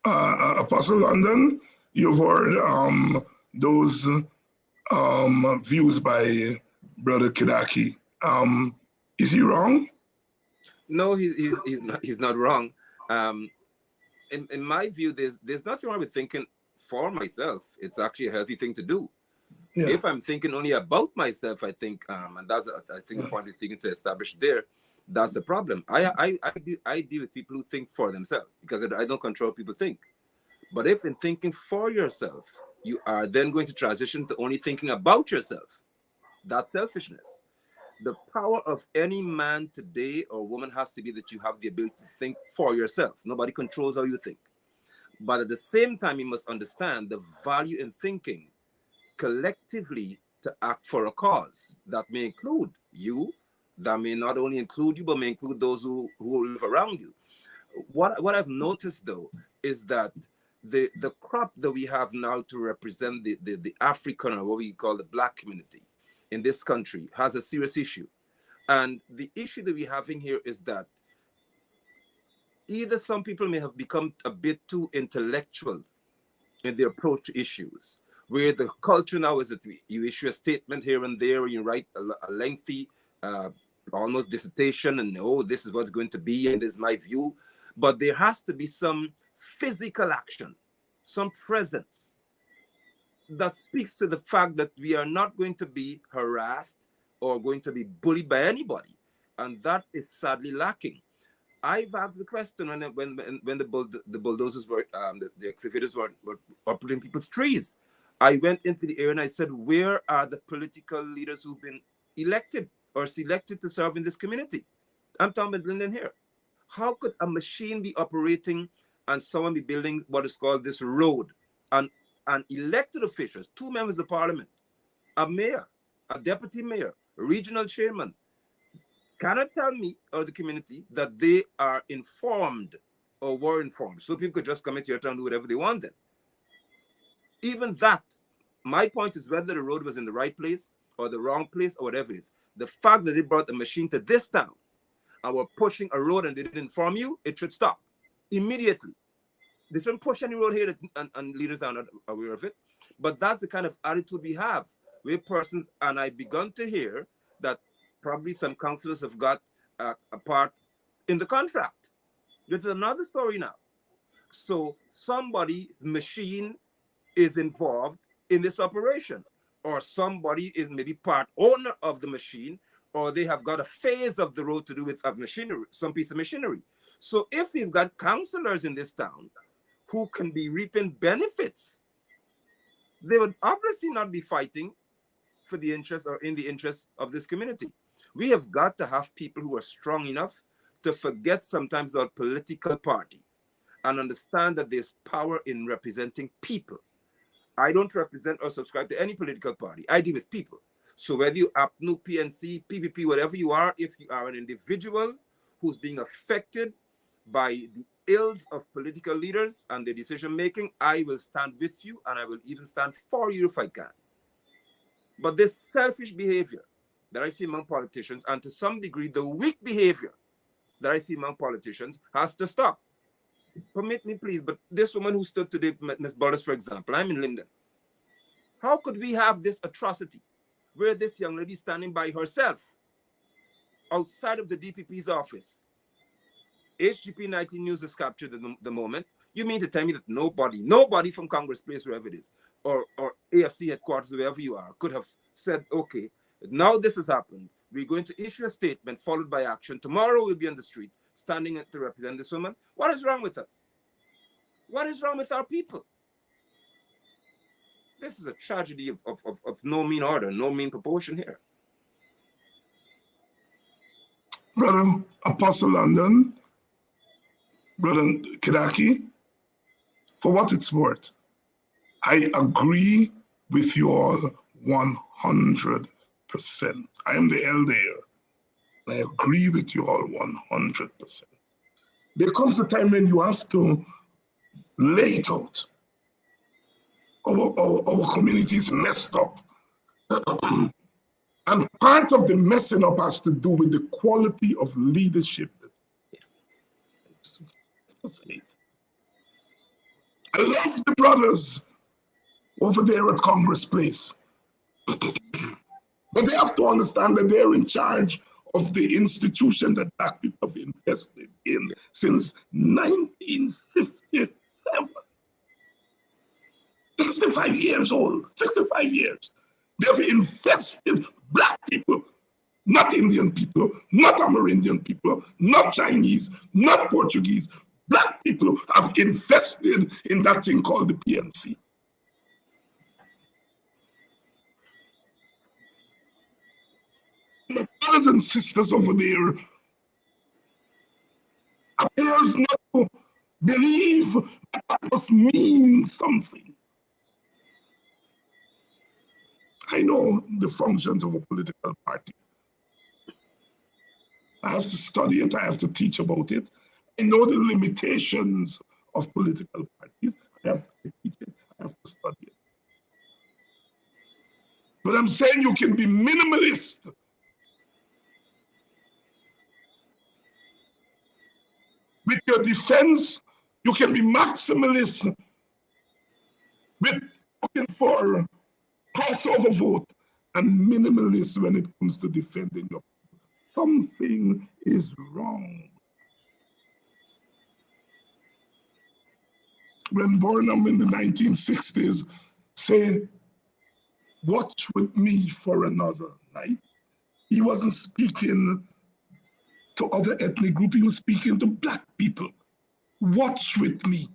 Speaker 1: Apostle London. You've heard those views by Brother Kidackie. Is he wrong?
Speaker 5: No, he's not wrong. Um, in my view, there's nothing wrong with thinking for myself. It's actually a healthy thing to do.
Speaker 1: Yeah.
Speaker 5: If I'm thinking only about myself, I think, and that's I think the point we're seeking to establish there, that's the problem. I deal with people who think for themselves, because I don't control people think. But if in thinking for yourself, you are then going to transition to only thinking about yourself, that's selfishness. The power of any man today or woman has to be that you have the ability to think for yourself. Nobody controls how you think. But at the same time, you must understand the value in thinking collectively to act for a cause. That may include you, that may not only include you, but may include those who live around you. What I've noticed though is that the crop that we have now to represent the African, or what we call the Black community in this country, has a serious issue. And the issue that we're having here is that either some people may have become a bit too intellectual in their approach to issues, where the culture now is that you issue a statement here and there, or you write a lengthy, almost dissertation, and oh, this is what's going to be, and this is my view. But there has to be some physical action, some presence that speaks to the fact that we are not going to be harassed or going to be bullied by anybody. And that is sadly lacking. I've asked the question when the bulldozers were, the excavators were uprooting people's trees. I went into the area and I said, where are the political leaders who've been elected or selected to serve in this community? I'm talking about Linden here. How could a machine be operating and someone be building what is called this road? And elected officials, 2 members of parliament, a mayor, a deputy mayor, a regional chairman, cannot tell me or the community that they are informed or were informed. So people could just come into your town and do whatever they want then. Even that, my point is whether the road was in the right place or the wrong place or whatever it is. The fact that they brought the machine to this town and were pushing a road and they didn't inform you, it should stop immediately. They shouldn't push any road here and leaders are not aware of it. But that's the kind of attitude we have with persons, and I've begun to hear that probably some councillors have got a part in the contract. This is another story now. So somebody's machine is involved in this operation, or somebody is maybe part owner of the machine, or they have got a phase of the road to do with a machinery, some piece of machinery. So if we've got councillors in this town who can be reaping benefits, they would obviously not be fighting for the interest or in the interest of this community. We have got to have people who are strong enough to forget sometimes our political party and understand that there's power in representing people. I don't represent or subscribe to any political party. I deal with people. So whether you APNU, PNC, PPP, whatever you are, if you are an individual who's being affected by the ills of political leaders and their decision making, I will stand with you, and I will even stand for you if I can. But this selfish behavior that I see among politicians, and to some degree, the weak behavior that I see among politicians, has to stop. Permit me, please, but this woman who stood today, Ms. Bullis, for example, I'm in Linden. How could we have this atrocity where this young lady standing by herself outside of the DPP's office? HGP Nightly News has captured the moment. You mean to tell me that nobody from Congress Place, wherever it is, or AFC headquarters, wherever you are, could have said, okay, now this has happened. We're going to issue a statement followed by action. Tomorrow we'll be on the street standing to represent this woman. What is wrong with us? What is wrong with our people? This is a tragedy of no mean order, no mean proportion here.
Speaker 1: Brother Apostle London, Brother Kidackie, for what it's worth, I agree with you all 100%. I am the elder here. I agree with you all 100%. There comes a time when you have to lay it out. Our community is messed up. And part of the messing up has to do with the quality of leadership. I love the brothers over there at Congress Place. But they have to understand that they're in charge of the institution that Black people have invested in since 1957. 65 years old, 65 years. They have invested Black people, not Indian people, not Amerindian people, not Chinese, not Portuguese. Black people have invested in that thing called the PNC. My brothers and sisters over there appears not to believe that must mean something. I know the functions of a political party. I have to study it, I have to teach about it. I know the limitations of political parties. I have to teach it, I have to study it. But I'm saying you can be minimalist with your defense, you can be maximalist with looking for crossover vote, and minimalist when it comes to defending your people. Something is wrong. When Burnham in the 1960s said, "Watch with me for another night," he wasn't speaking to other ethnic groups, he was speaking to Black people. Watch with me.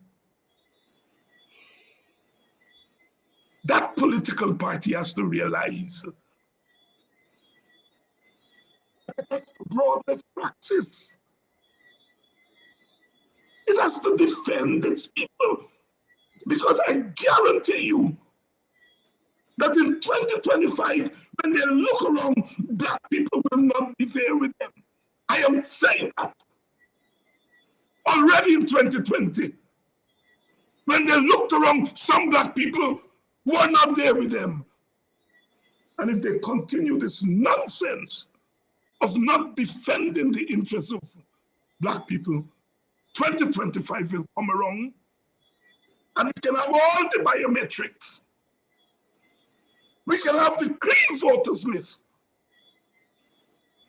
Speaker 1: That political party has to realize that's the broadest practice. It has to defend its people. Because I guarantee you that in 2025, when they look around, Black people will not be there with them. I am saying that. Already in 2020, when they looked around, some Black people were not there with them. And if they continue this nonsense of not defending the interests of Black people, 2025 will come around and we can have all the biometrics. We can have the clean voters list.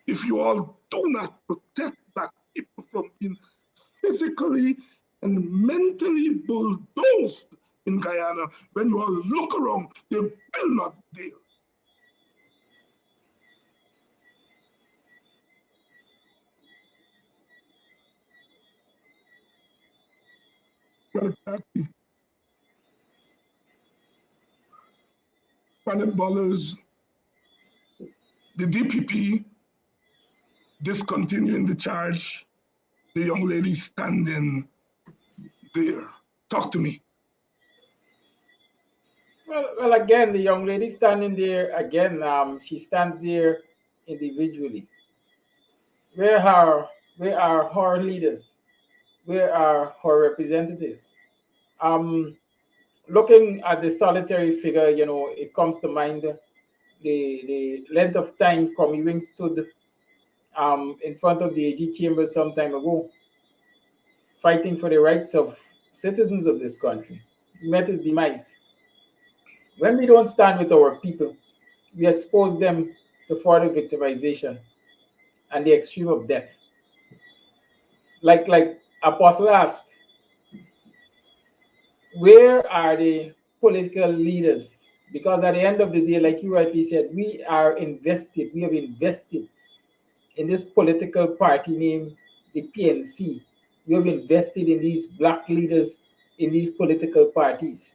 Speaker 1: If you all do not protect Black people from being physically and mentally bulldozed in Guyana, when you all look around, they will not be there. Planet Ballers, the DPP discontinuing the charge, the young lady standing there. Talk to me.
Speaker 4: Well, again, the young lady standing there, again, she stands there individually. Where are her leaders? Where are her representatives? Looking at the solitary figure, it comes to mind the length of time Kwame Wing stood in front of the AG chamber some time ago, fighting for the rights of citizens of this country. He met his demise. When we don't stand with our people, we expose them to further victimization and the extreme of death. Like Apostle asked, where are the political leaders? Because at the end of the day, like you rightly said, we have invested in this political party named the PNC. We have invested in these black leaders in these political parties.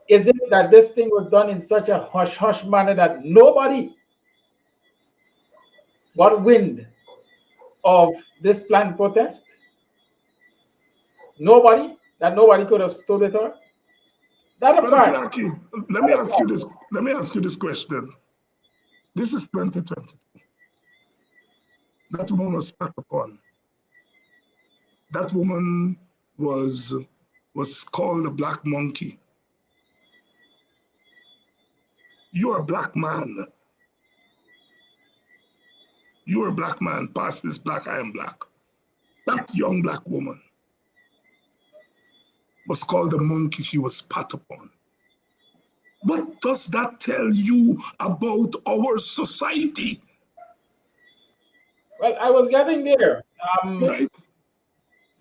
Speaker 4: Is it that this thing was done in such a hush-hush manner that nobody got wind of this planned protest? Nobody could have stood with her? That apart.
Speaker 1: Kidackie, let me ask you this question. This is 2022. That woman was spat upon. That woman was called a black monkey. You're a black man. You're a black man. Past this black, I am black. That young black woman was called a monkey. She was spat upon. What does that tell you about our society?
Speaker 4: Well, I was getting there.
Speaker 1: Right.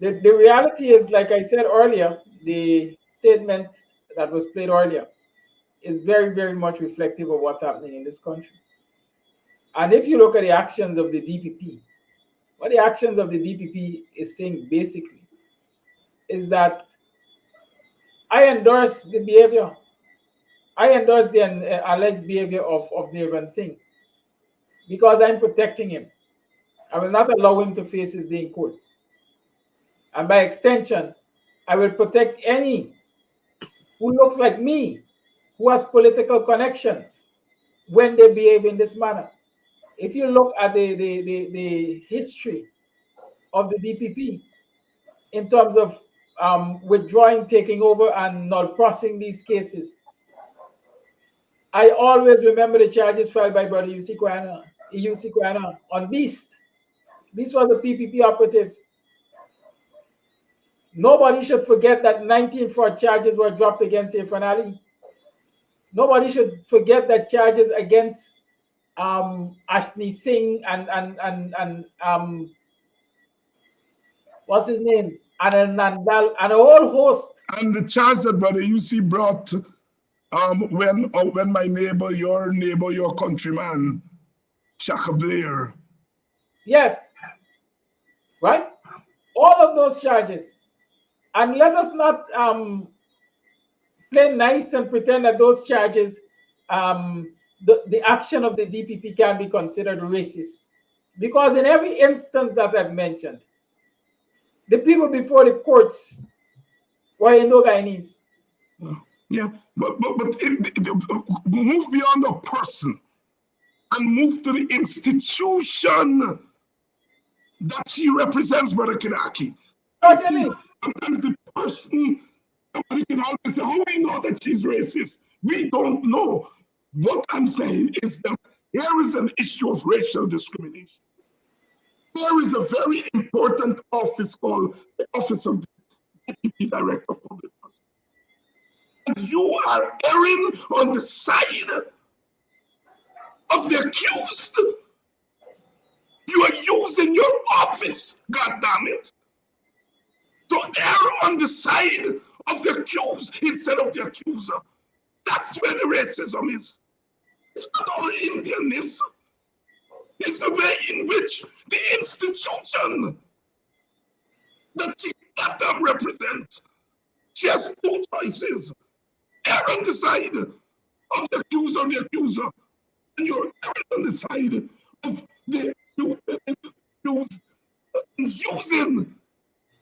Speaker 4: The reality is, like I said earlier, the statement that was played earlier is very, very much reflective of what's happening in this country. And if you look at the actions of the DPP, what the actions of the DPP is saying basically is that I endorse the behavior. I endorse the alleged behavior of Nirvan Singh because I'm protecting him. I will not allow him to face his day in court. And by extension, I will protect any who looks like me, who has political connections, when they behave in this manner. If you look at the history of the DPP in terms of withdrawing, taking over, and not processing these cases, I always remember the charges filed by Brother UC Kwana on Beast. Beast was a PPP operative. Nobody should forget that 19 fraud charges were dropped against Irfan Ali. Nobody should forget that charges against Ashni Singh and what's his name? And Nandal and a whole host.
Speaker 1: And the charge that Brother UC brought when my neighbor, your countryman, Shaka Blair.
Speaker 4: Yes. Right? All of those charges. And let us not play nice and pretend that those charges, the action of the DPP can be considered racist. Because in every instance that I've mentioned, the people before the courts were Indo-Guyanese.
Speaker 1: Yeah, but move beyond the person and move to the institution that she represents, Brother Kidackie.
Speaker 4: Certainly.
Speaker 1: Sometimes the person, somebody can always say, how we know that she's racist? We don't know. What I'm saying is that there is an issue of racial discrimination. There is a very important office called the Office of the Deputy Director of Public Prosecution. And you are erring on the side of the accused. You are using your office, God damn it, to err on the side of the accused instead of the accuser. That's where the racism is. It's not all Indianness. It's the way in which the institution that she let them represent. She has two choices. Err on the side of the accuser, and you're erring on the side of the accused, using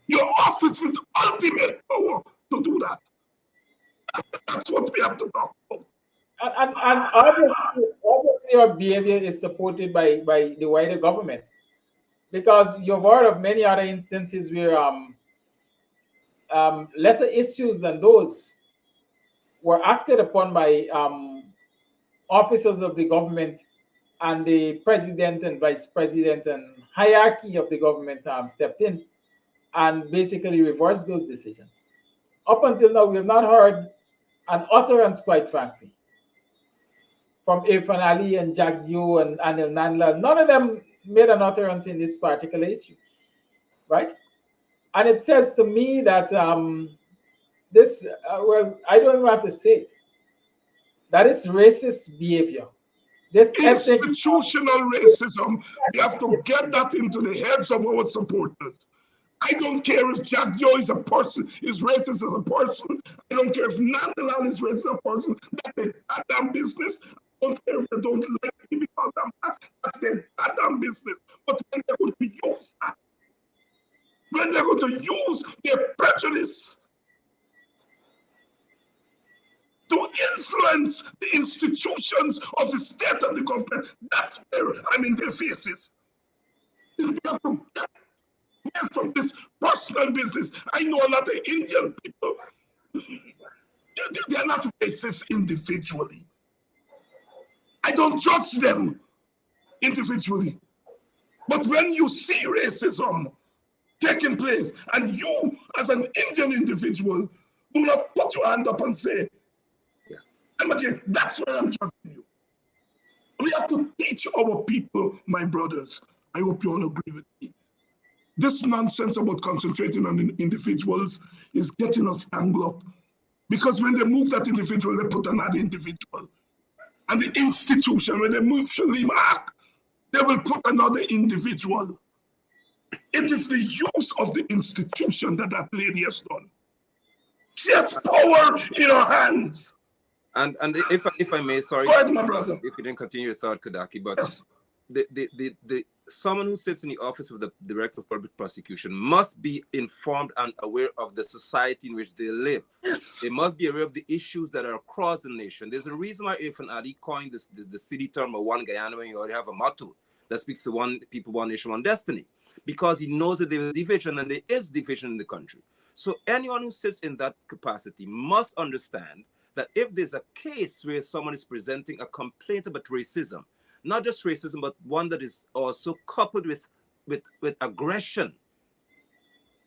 Speaker 1: your office with ultimate power to do that. That's what we have to talk about.
Speaker 4: And obviously your behavior is supported by the wider government. Because you've heard of many other instances where lesser issues than those were acted upon by officers of the government and the president and vice president and hierarchy of the government stepped in and basically reversed those decisions. Up until now, we have not heard an utterance, quite frankly, from Irfan Ali and Jagyo and Anil Nanla. None of them made an utterance in this particular issue, right? And it says to me that this, well, I don't even have to say it. That is racist behavior. This
Speaker 1: institutional racism, we have to get that into the heads of our supporters. I don't care if Jack Joe is a person, is racist as a person. I don't care if Nandalan is racist as a person. That's their goddamn business. I don't care if they don't like me because I'm black. That's their goddamn business. But when they're going to use that, when they're going to use their prejudice to influence the institutions of the state and the government, that's where I'm in their faces. We have to get from this personal business. I know a lot of Indian people. They're not racist individually. I don't judge them individually. But when you see racism taking place and you, as an Indian individual, do not put your hand up and say, I'm again, that's where I'm judging you. We have to teach our people, my brothers. I hope you all agree with me. This nonsense about concentrating on individuals is getting us tangled up. Because when they move that individual, they put another individual. And the institution, when they move Shalim Ak, they will put another individual. It is the use of the institution that that lady has done. She has power in her hands.
Speaker 5: And if I may, sorry,
Speaker 1: go ahead, my brother.
Speaker 5: If you didn't continue your thought, Kidackie, but
Speaker 1: yes.
Speaker 5: the someone who sits in the office of the Director of Public Prosecution must be informed and aware of the society in which they live.
Speaker 1: Yes.
Speaker 5: They must be aware of the issues that are across the nation. There's a reason why Irfan Ali coined the city term of One Guyana when you already have a motto that speaks to one people, one nation, one destiny. Because he knows that there is division and there is division in the country. So anyone who sits in that capacity must understand that if there's a case where someone is presenting a complaint about racism, not just racism, but one that is also coupled with aggression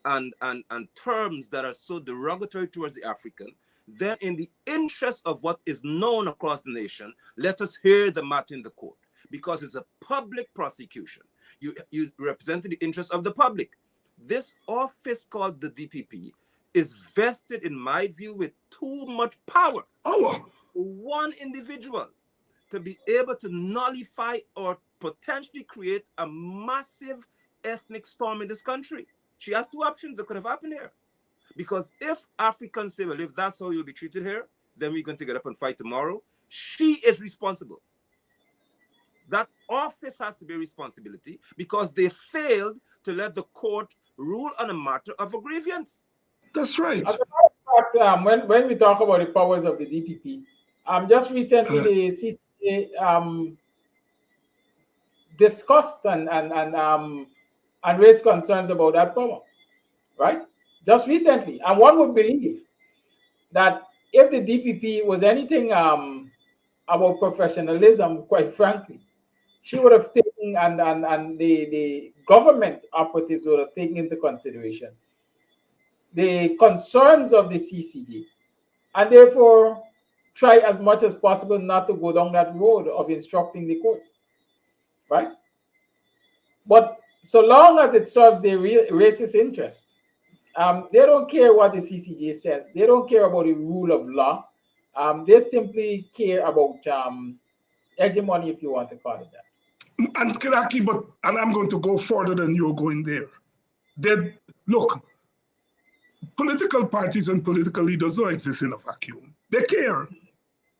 Speaker 5: and terms that are so derogatory towards the African, then in the interest of what is known across the nation, let us hear the matter in the court, because it's a public prosecution. You represent the interest of the public. This office called the DPP is vested, in my view, with too much power. One individual to be able to nullify or potentially create a massive ethnic storm in this country. She has two options that could have happened here. Because if Africans say, well, if that's how you'll be treated here, then we're going to get up and fight tomorrow. She is responsible. That office has to be a responsibility because they failed to let the court rule on a matter of a grievance.
Speaker 1: That's right.
Speaker 4: As a matter of fact, when we talk about the powers of the DPP, just recently the CCA discussed and raised concerns about that power, right? Just recently. And one would believe that if the DPP was anything about professionalism, quite frankly, she would have taken, and the government operatives would have taken into consideration the concerns of the CCG, and therefore try as much as possible not to go down that road of instructing the court, right? But so long as it serves their racist interest, they don't care what the CCJ says. They don't care about the rule of law. They simply care about hegemony, if you want to call it that.
Speaker 1: And Kidackie, and I'm going to go further than you're going there. Look, political parties and political leaders don't exist in a vacuum. They care.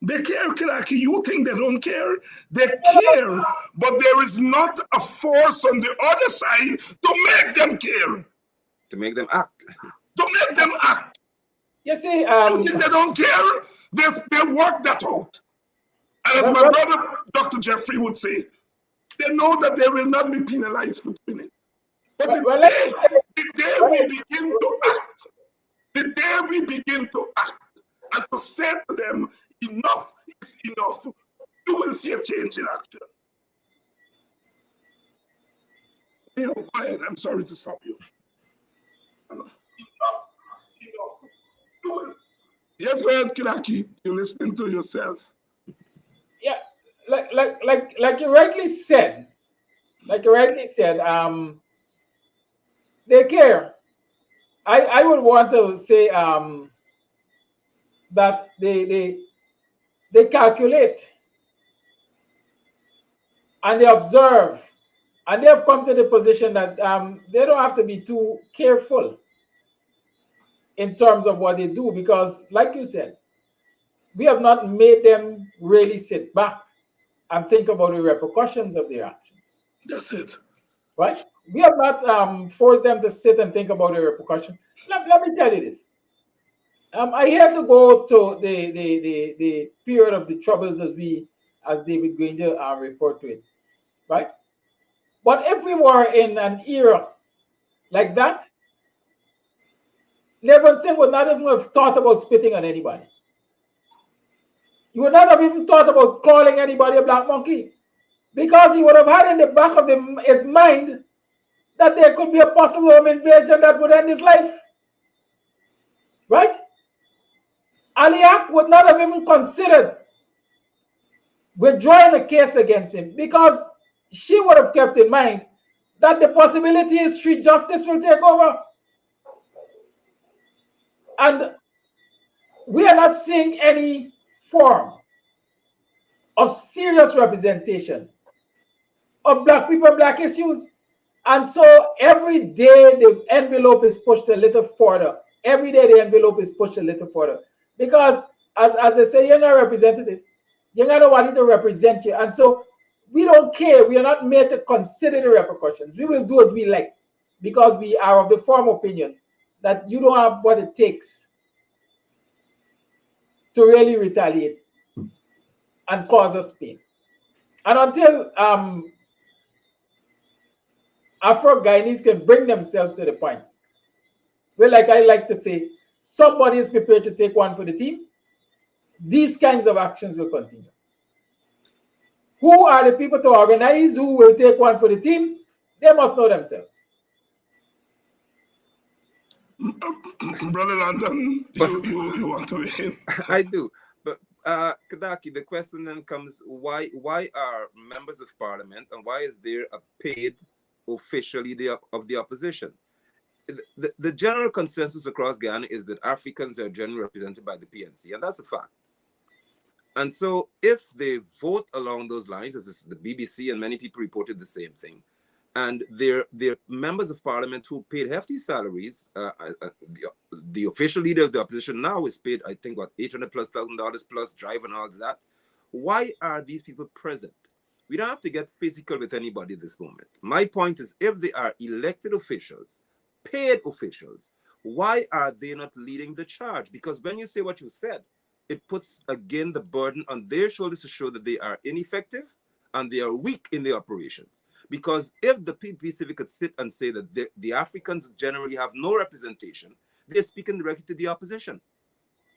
Speaker 1: They care, Kidackie. You think they don't care? They care, but there is not a force on the other side to make them care.
Speaker 5: To make them act.
Speaker 1: To make them act.
Speaker 4: You see,
Speaker 1: you think they don't care? They work that out. And as my brother, Dr. Jeffrey, would say, they know that they will not be penalized for doing it. But the day we begin to act, and to say to them, enough is enough, you will see a change in action. Go ahead. I'm sorry to stop you. Yes, go ahead, Kidackie. You're listening to yourself.
Speaker 4: Yeah, like you rightly said, they care. I would want to say that they calculate and they observe, and they have come to the position that they don't have to be too careful in terms of what they do, because like you said, we have not made them really sit back and think about the repercussions of their actions.
Speaker 1: That's it.
Speaker 4: Right? We have not forced them to sit and think about the repercussions. Let me tell you this. I had to go to the period of the troubles, as David Granger referred to it, right? But if we were in an era like that, Levinson would not even have thought about spitting on anybody. He would not have even thought about calling anybody a black monkey, because he would have had in the back of his mind that there could be a possible home invasion that would end his life. Right? Aliak would not have even considered withdrawing a case against him, because she would have kept in mind that the possibility is street justice will take over. And we are not seeing any form of serious representation of black people, black issues. And so every day the envelope is pushed a little further. Every day the envelope is pushed a little further. Because as they say, you're not a representative. You're not nobody to represent you. And so we don't care. We are not made to consider the repercussions. We will do as we like, because we are of the firm opinion that you don't have what it takes to really retaliate and cause us pain. And until Afro-Guyanese can bring themselves to the point where, like I like to say, somebody is prepared to take one for the team, these kinds of actions will continue. Who are the people to organize? Who will take one for the team? They must know themselves.
Speaker 1: Brother London, you want to weigh in?
Speaker 5: I do. But Kidackie, the question then comes, why are members of parliament, and why is there a paid official leader of the opposition? The general consensus across Ghana is that Africans are generally represented by the PNC, and that's a fact. And so if they vote along those lines, as is the BBC and many people reported the same thing, and they're members of parliament who paid hefty salaries, the official leader of the opposition now is paid, I think, what, $800,000 plus drive and all that. Why are these people present? We don't have to get physical with anybody at this moment. My point is, if they are elected officials, paid officials, why are they not leading the charge? Because when you say what you said, it puts, again, the burden on their shoulders to show that they are ineffective and they are weak in their operations. Because if the PPCV could sit and say that the Africans generally have no representation, they're speaking directly to the opposition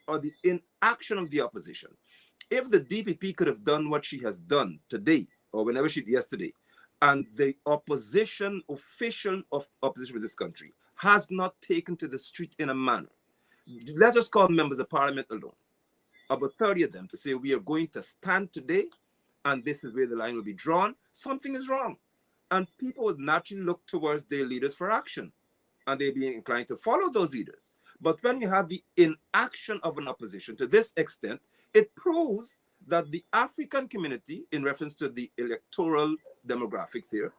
Speaker 5: or the inaction of the opposition. If the DPP could have done what she has done today, or whenever she did yesterday, and the opposition, official of opposition in this country, has not taken to the street in a manner, let's just call members of parliament alone, about 30 of them, to say we are going to stand today and this is where the line will be drawn, something is wrong. And people would naturally look towards their leaders for action, and they'd be inclined to follow those leaders. But when you have the inaction of an opposition to this extent, it proves that the African community, in reference to the electoral demographics here,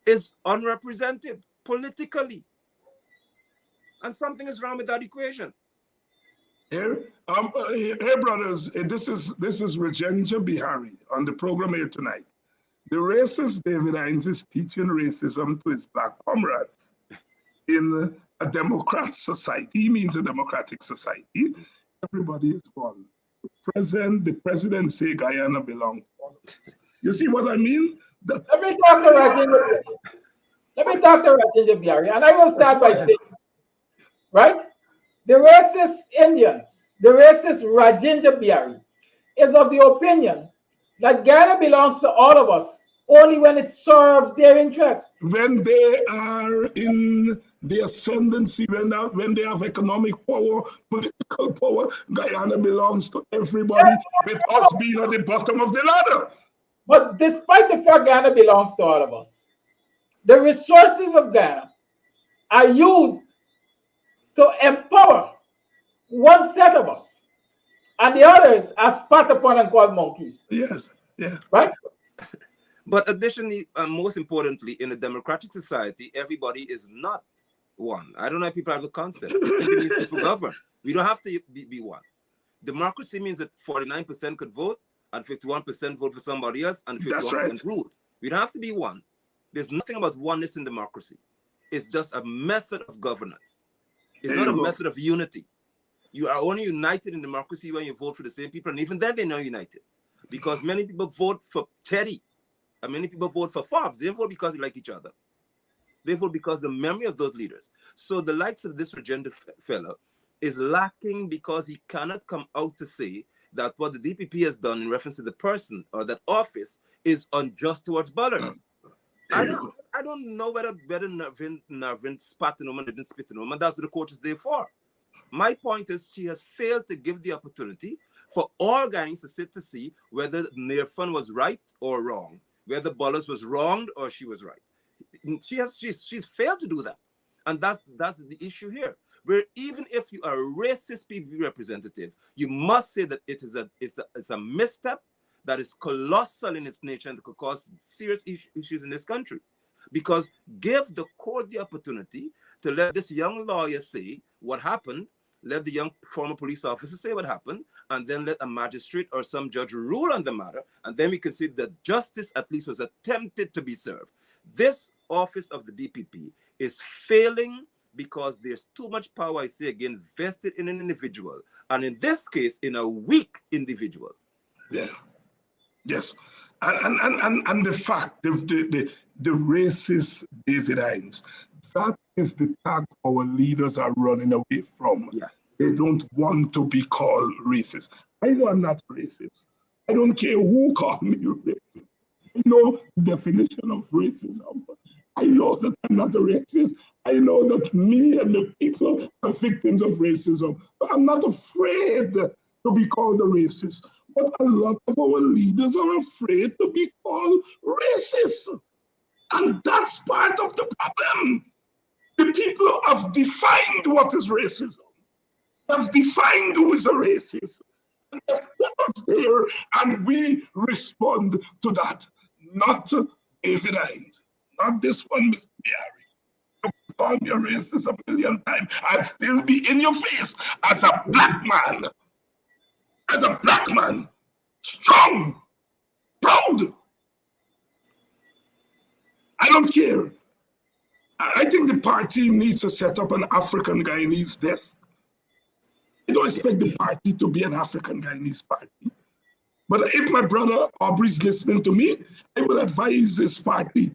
Speaker 5: is unrepresented politically. And something is wrong with that equation.
Speaker 1: Here, brothers, this is Rajendra Bihari on the program here tonight. The racist David Hines is teaching racism to his black comrades in a democratic society. He means a democratic society. Everybody is one. The president say Guyana belongs to all of us. You see what I mean?
Speaker 4: Let me talk to Rajendra Bihari, and I will start by saying, right? The racist Indians, the racist Rajendra Bihari, is of the opinion that Ghana belongs to all of us only when it serves their interest.
Speaker 1: When they are in the ascendancy, when they have economic power, political power, Guyana belongs to everybody, with us being at the bottom of the ladder.
Speaker 4: But despite the fact Ghana belongs to all of us, the resources of Ghana are used to empower one set of us, and the others are spat upon and called monkeys.
Speaker 1: Yes, yeah.
Speaker 4: Right?
Speaker 5: But additionally, most importantly, in a democratic society, everybody is not one. I don't know if people have a concept. It simply means people govern. We don't have to be one. Democracy means that 49% could vote and 51% vote for somebody else and 51% ruled. We don't have to be one. There's nothing about oneness in democracy. It's just a method of governance. It's not a method of unity. You are only united in democracy when you vote for the same people, and even then they're not united. Because many people vote for Teddy, and many people vote for Forbes. They vote because they like each other. They vote because the memory of those leaders. So the likes of this Regenda fellow is lacking because he cannot come out to say that what the DPP has done in reference to the person or that office is unjust towards Bullers. I don't know whether Narvin spat in him and didn't spit in him, and that's what the court is there for. My point is she has failed to give the opportunity for all Ghanaians to sit to see whether Nerfan was right or wrong, whether Bullers was wronged or she was right. She's failed to do that. And that's the issue here. Where even if you are a racist PV representative, you must say that it's a misstep that is colossal in its nature and could cause serious issues in this country. Because give the court the opportunity to let this young lawyer say what happened, let the young former police officer say what happened, and then let a magistrate or some judge rule on the matter, and then we can see that justice at least was attempted to be served. This office of the DPP is failing because there's too much power, I say again, vested in an individual, and in this case, in a weak individual.
Speaker 1: Yeah. Yes. And the fact, the racist David Hines, that is the tag our leaders are running away from.
Speaker 5: Yeah.
Speaker 1: They don't want to be called racist. I know I'm not racist. I don't care who called me racist. I know the definition of racism. I know that I'm not a racist. I know that me and the people are victims of racism. But I'm not afraid to be called a racist. But a lot of our leaders are afraid to be called racist. And that's part of the problem. The people have defined what is racism, have defined who is a racist. And they've put us there, and we respond to that. Not David Hines, not this one, Mr. Barry. You can call me a racist a million times. I'll still be in your face as a black man. As a black man. Strong, proud. I don't care. I think the party needs to set up an African Guyanese desk. I don't expect the party to be an African Guyanese party. But if my brother Aubrey's listening to me, I will advise this party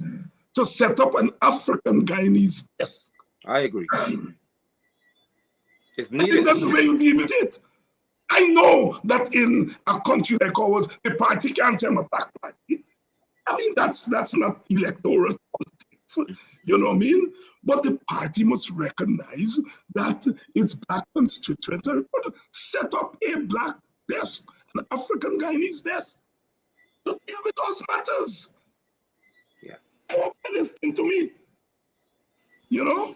Speaker 1: to set up an African Guyanese desk.
Speaker 5: I agree. It's
Speaker 1: I
Speaker 5: needed.
Speaker 1: think that's the way you deal with it. I know that in a country like ours, the party can't say I'm a black party. I mean, that's not electoral politics. You know what I mean? But the party must recognize that its black constituents are going to set up a black desk, an African Guyanese desk, to deal with those matters.
Speaker 5: Yeah.
Speaker 1: I hope you're listening to me. You know?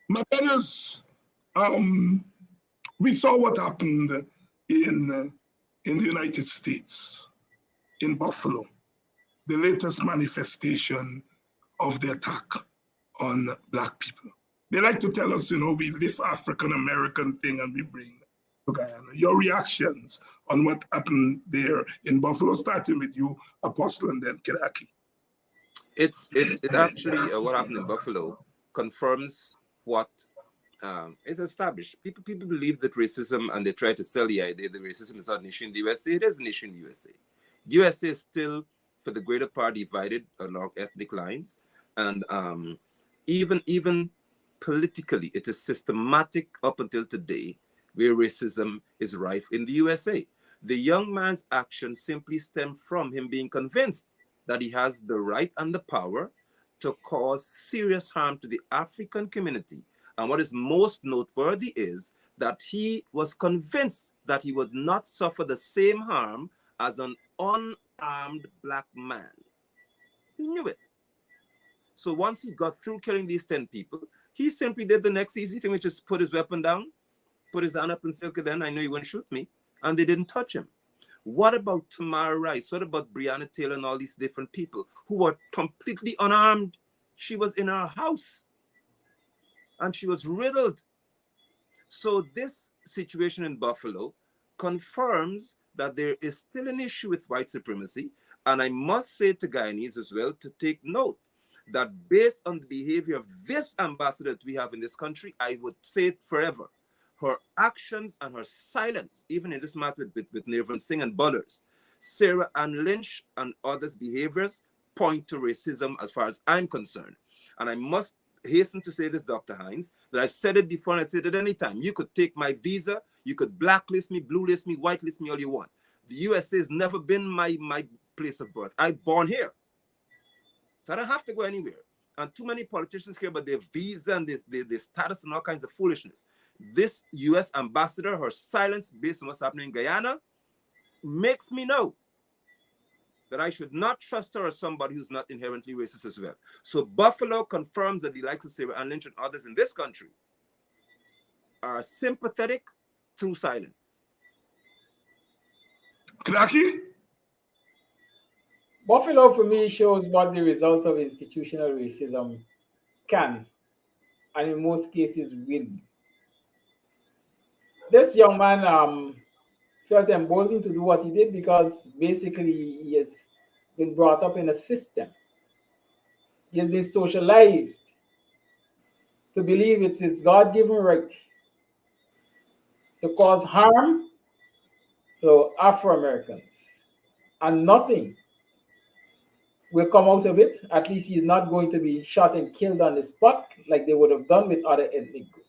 Speaker 1: My brothers, we saw what happened in the United States, in Buffalo, the latest manifestation of the attack on black people. They like to tell us, we live African-American thing and we bring to Guyana. Your reactions on what happened there in Buffalo, starting with you, Apostle, and then Kidackie.
Speaker 5: It actually, what happened in Buffalo confirms what is established. People believe that racism, and they try to sell the idea that racism is not an issue in the USA. It is an issue in the USA. The USA is still, for the greater part, divided along ethnic lines. And even politically, it is systematic up until today, where racism is rife in the USA. The young man's actions simply stem from him being convinced that he has the right and the power to cause serious harm to the African community. And what is most noteworthy is that he was convinced that he would not suffer the same harm as an unarmed black man. He knew it. So once he got through killing these 10 people, he simply did the next easy thing, which is put his weapon down, put his hand up and say, okay, then I know you won't shoot me. And they didn't touch him. What about Tamara Rice? What about Breonna Taylor and all these different people who were completely unarmed? She was in her house and she was riddled. So this situation in Buffalo confirms that there is still an issue with white supremacy. And I must say to Guyanese as well to take note that based on the behavior of this ambassador that we have in this country, I would say it forever. Her actions and her silence, even in this matter with Nirvan Singh and Bullers, Sarah Ann Lynch and others' behaviors point to racism as far as I'm concerned. And I must hasten to say this, Dr. Hines, that I've said it before and I've said it any time. You could take my visa, you could blacklist me, bluelist me, whitelist me, all you want. The USA has never been my place of birth. I'm born here. So I don't have to go anywhere. And too many politicians care about their visa and their status and all kinds of foolishness. This US ambassador, her silence based on what's happening in Guyana, makes me know that I should not trust her as somebody who's not inherently racist as well. So Buffalo confirms that the likes of Sarah Ann Lynch and others in this country are sympathetic through silence.
Speaker 1: Kidackie?
Speaker 4: Buffalo, for me, shows what the result of institutional racism can, and in most cases, will be. This young man felt emboldened to do what he did because basically he has been brought up in a system. He has been socialized to believe it's his God-given right to cause harm to Afro-Americans. And nothing will come out of it. At least he's not going to be shot and killed on the spot like they would have done with other ethnic groups.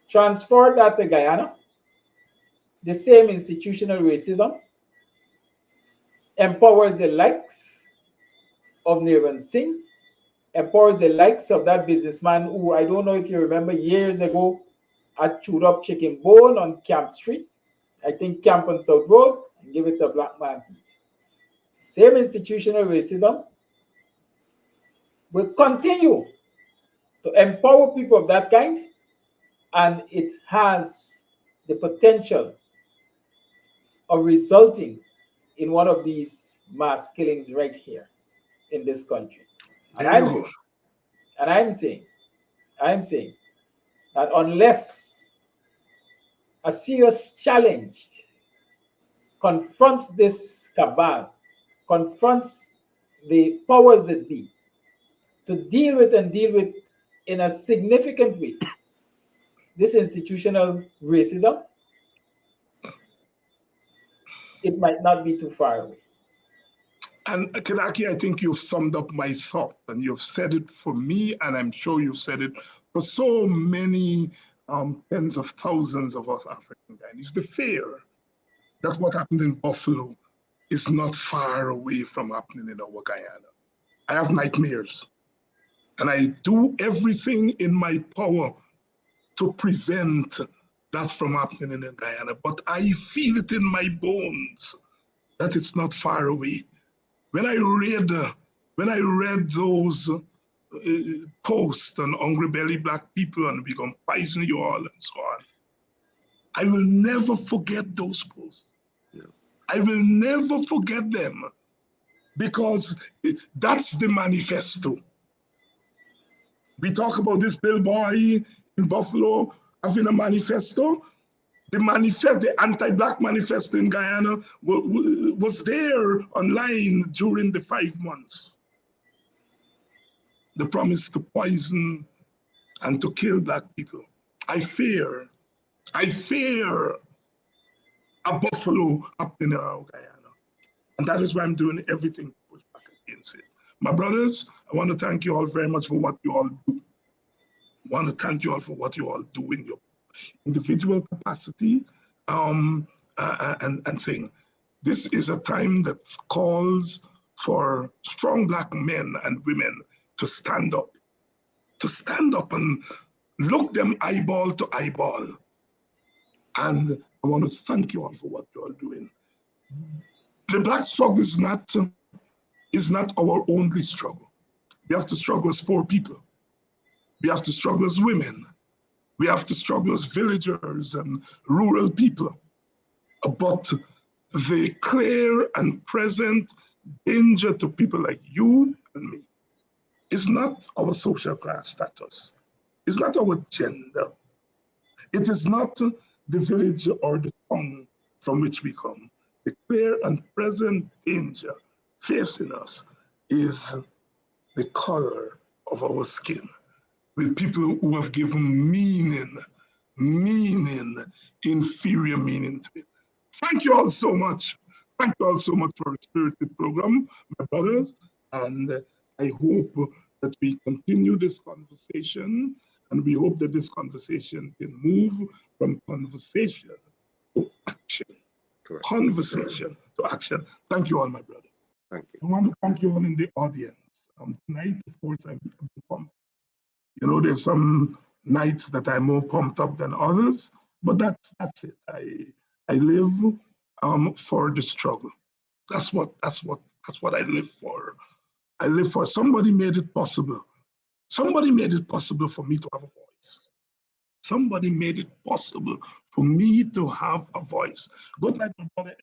Speaker 4: Transfer that to Guyana, the same institutional racism empowers the likes of Nirvan Singh, empowers the likes of that businessman who, I don't know if you remember, years ago had chewed up chicken bone on Camp Street, I think Camp on South Road, and give it to black man. Same institutional racism will continue to empower people of that kind, and it has the potential of resulting in one of these mass killings right here in this country. And I'm saying that unless a serious challenge confronts this cabal, confronts the powers that be, to deal with in a significant way this institutional racism, it might not be too far away.
Speaker 1: And Kidackie, I think you've summed up my thought, and you've said it for me, and I'm sure you've said it for so many tens of thousands of us African Guyanese. The fear that what happened in Buffalo is not far away from happening in our Guyana. I have nightmares, and I do everything in my power to prevent that from happening in Guyana, but I feel it in my bones that it's not far away. When I read those posts on hungry belly black people and we gonna poison you all and so on, I will never forget those posts. No. I will never forget them, because that's the manifesto. We talk about this little boy in Buffalo having a manifesto. The anti-black manifesto in Guyana was there online during the 5 months. The promise to poison and to kill black people. I fear a Buffalo up in Guyana. And that is why I'm doing everything to push back against it. My brothers, I want to thank you all very much for what you all do. I want to thank you all for what you all do in your individual capacity, and thing. This is a time that calls for strong Black men and women to stand up and look them eyeball to eyeball. And I want to thank you all for what you're all doing. The Black struggle is not our only struggle. We have to struggle as poor people. We have to struggle as women. We have to struggle as villagers and rural people. But the clear and present danger to people like you and me is not our social class status. It's not our gender. It is not the village or the town from which we come. The clear and present danger facing us is the color of our skin, with people who have given meaning, inferior meaning to it. Thank you all so much. Thank you all so much for a spirited program, my brothers. And I hope that we continue this conversation, and we hope that this conversation can move from conversation to action.
Speaker 5: Correct.
Speaker 1: Conversation to action. Thank you all, my brother.
Speaker 5: Thank you.
Speaker 1: I want to thank you all in the audience. Tonight, of course, I've been pumped. You know, there's some nights that I'm more pumped up than others, but that's it. I live for the struggle. That's what I live for. I live for. Somebody made it possible. Somebody made it possible for me to have a voice. Somebody made it possible for me to have a voice. Good night, my brother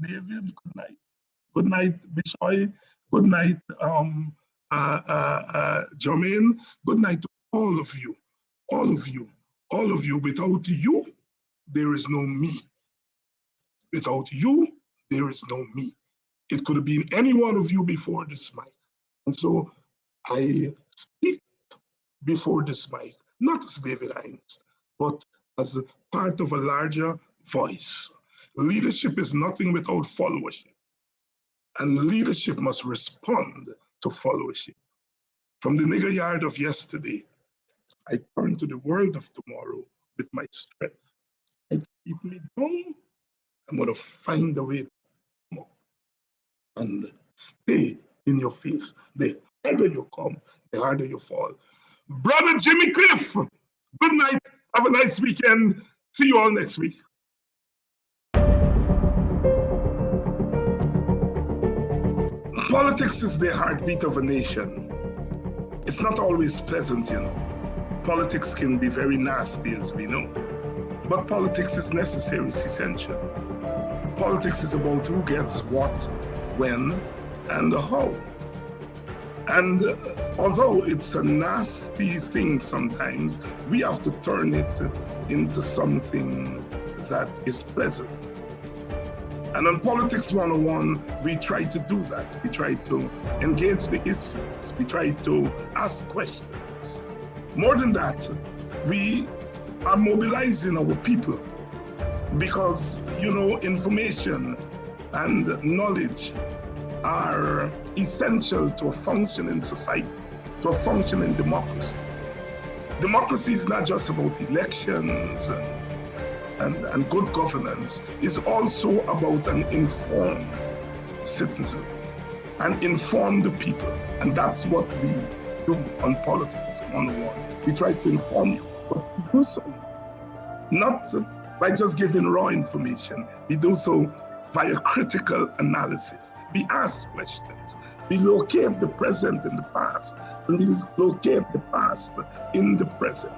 Speaker 1: David. Good night. Good night, Bishoy. Good night, Jermaine. Good night to all of you. All of you. All of you. Without you, there is no me. Without you, there is no me. It could have been any one of you before this mic. And so I speak before this mic, not as David Hines, but as a part of a larger voice. Leadership is nothing without followership. And leadership must respond to followership. From the nigger yard of yesterday, I turn to the world of tomorrow with my strength. I keep me down. I'm going to find a way to come up and stay in your face. The harder you come, the harder you fall. Brother Jimmy Cliff, good night. Have a nice weekend. See you all next week. Politics is the heartbeat of a nation. It's not always pleasant, you know. Politics can be very nasty, as we know. But politics is necessary, it's essential. Politics is about who gets what, when, and how. And although it's a nasty thing sometimes, we have to turn it into something that is pleasant. And on Politics 101, we try to do that. We try to engage the issues. We try to ask questions. More than that, we are mobilizing our people because, you know, information and knowledge are essential to a functioning society, to a functioning democracy. Democracy is not just about elections and good governance. It's also about an informed citizen, an informed people. And that's what we do on Politics 101. We try to inform you, but we do so not by just giving raw information. We do so by a critical analysis. We ask questions. We locate the present in the past, and we locate the past in the present.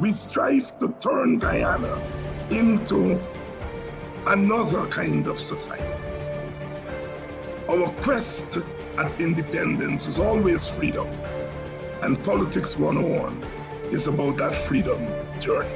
Speaker 1: We strive to turn Guyana into another kind of society. Our quest at independence is always freedom, and Politics 101 is about that freedom journey.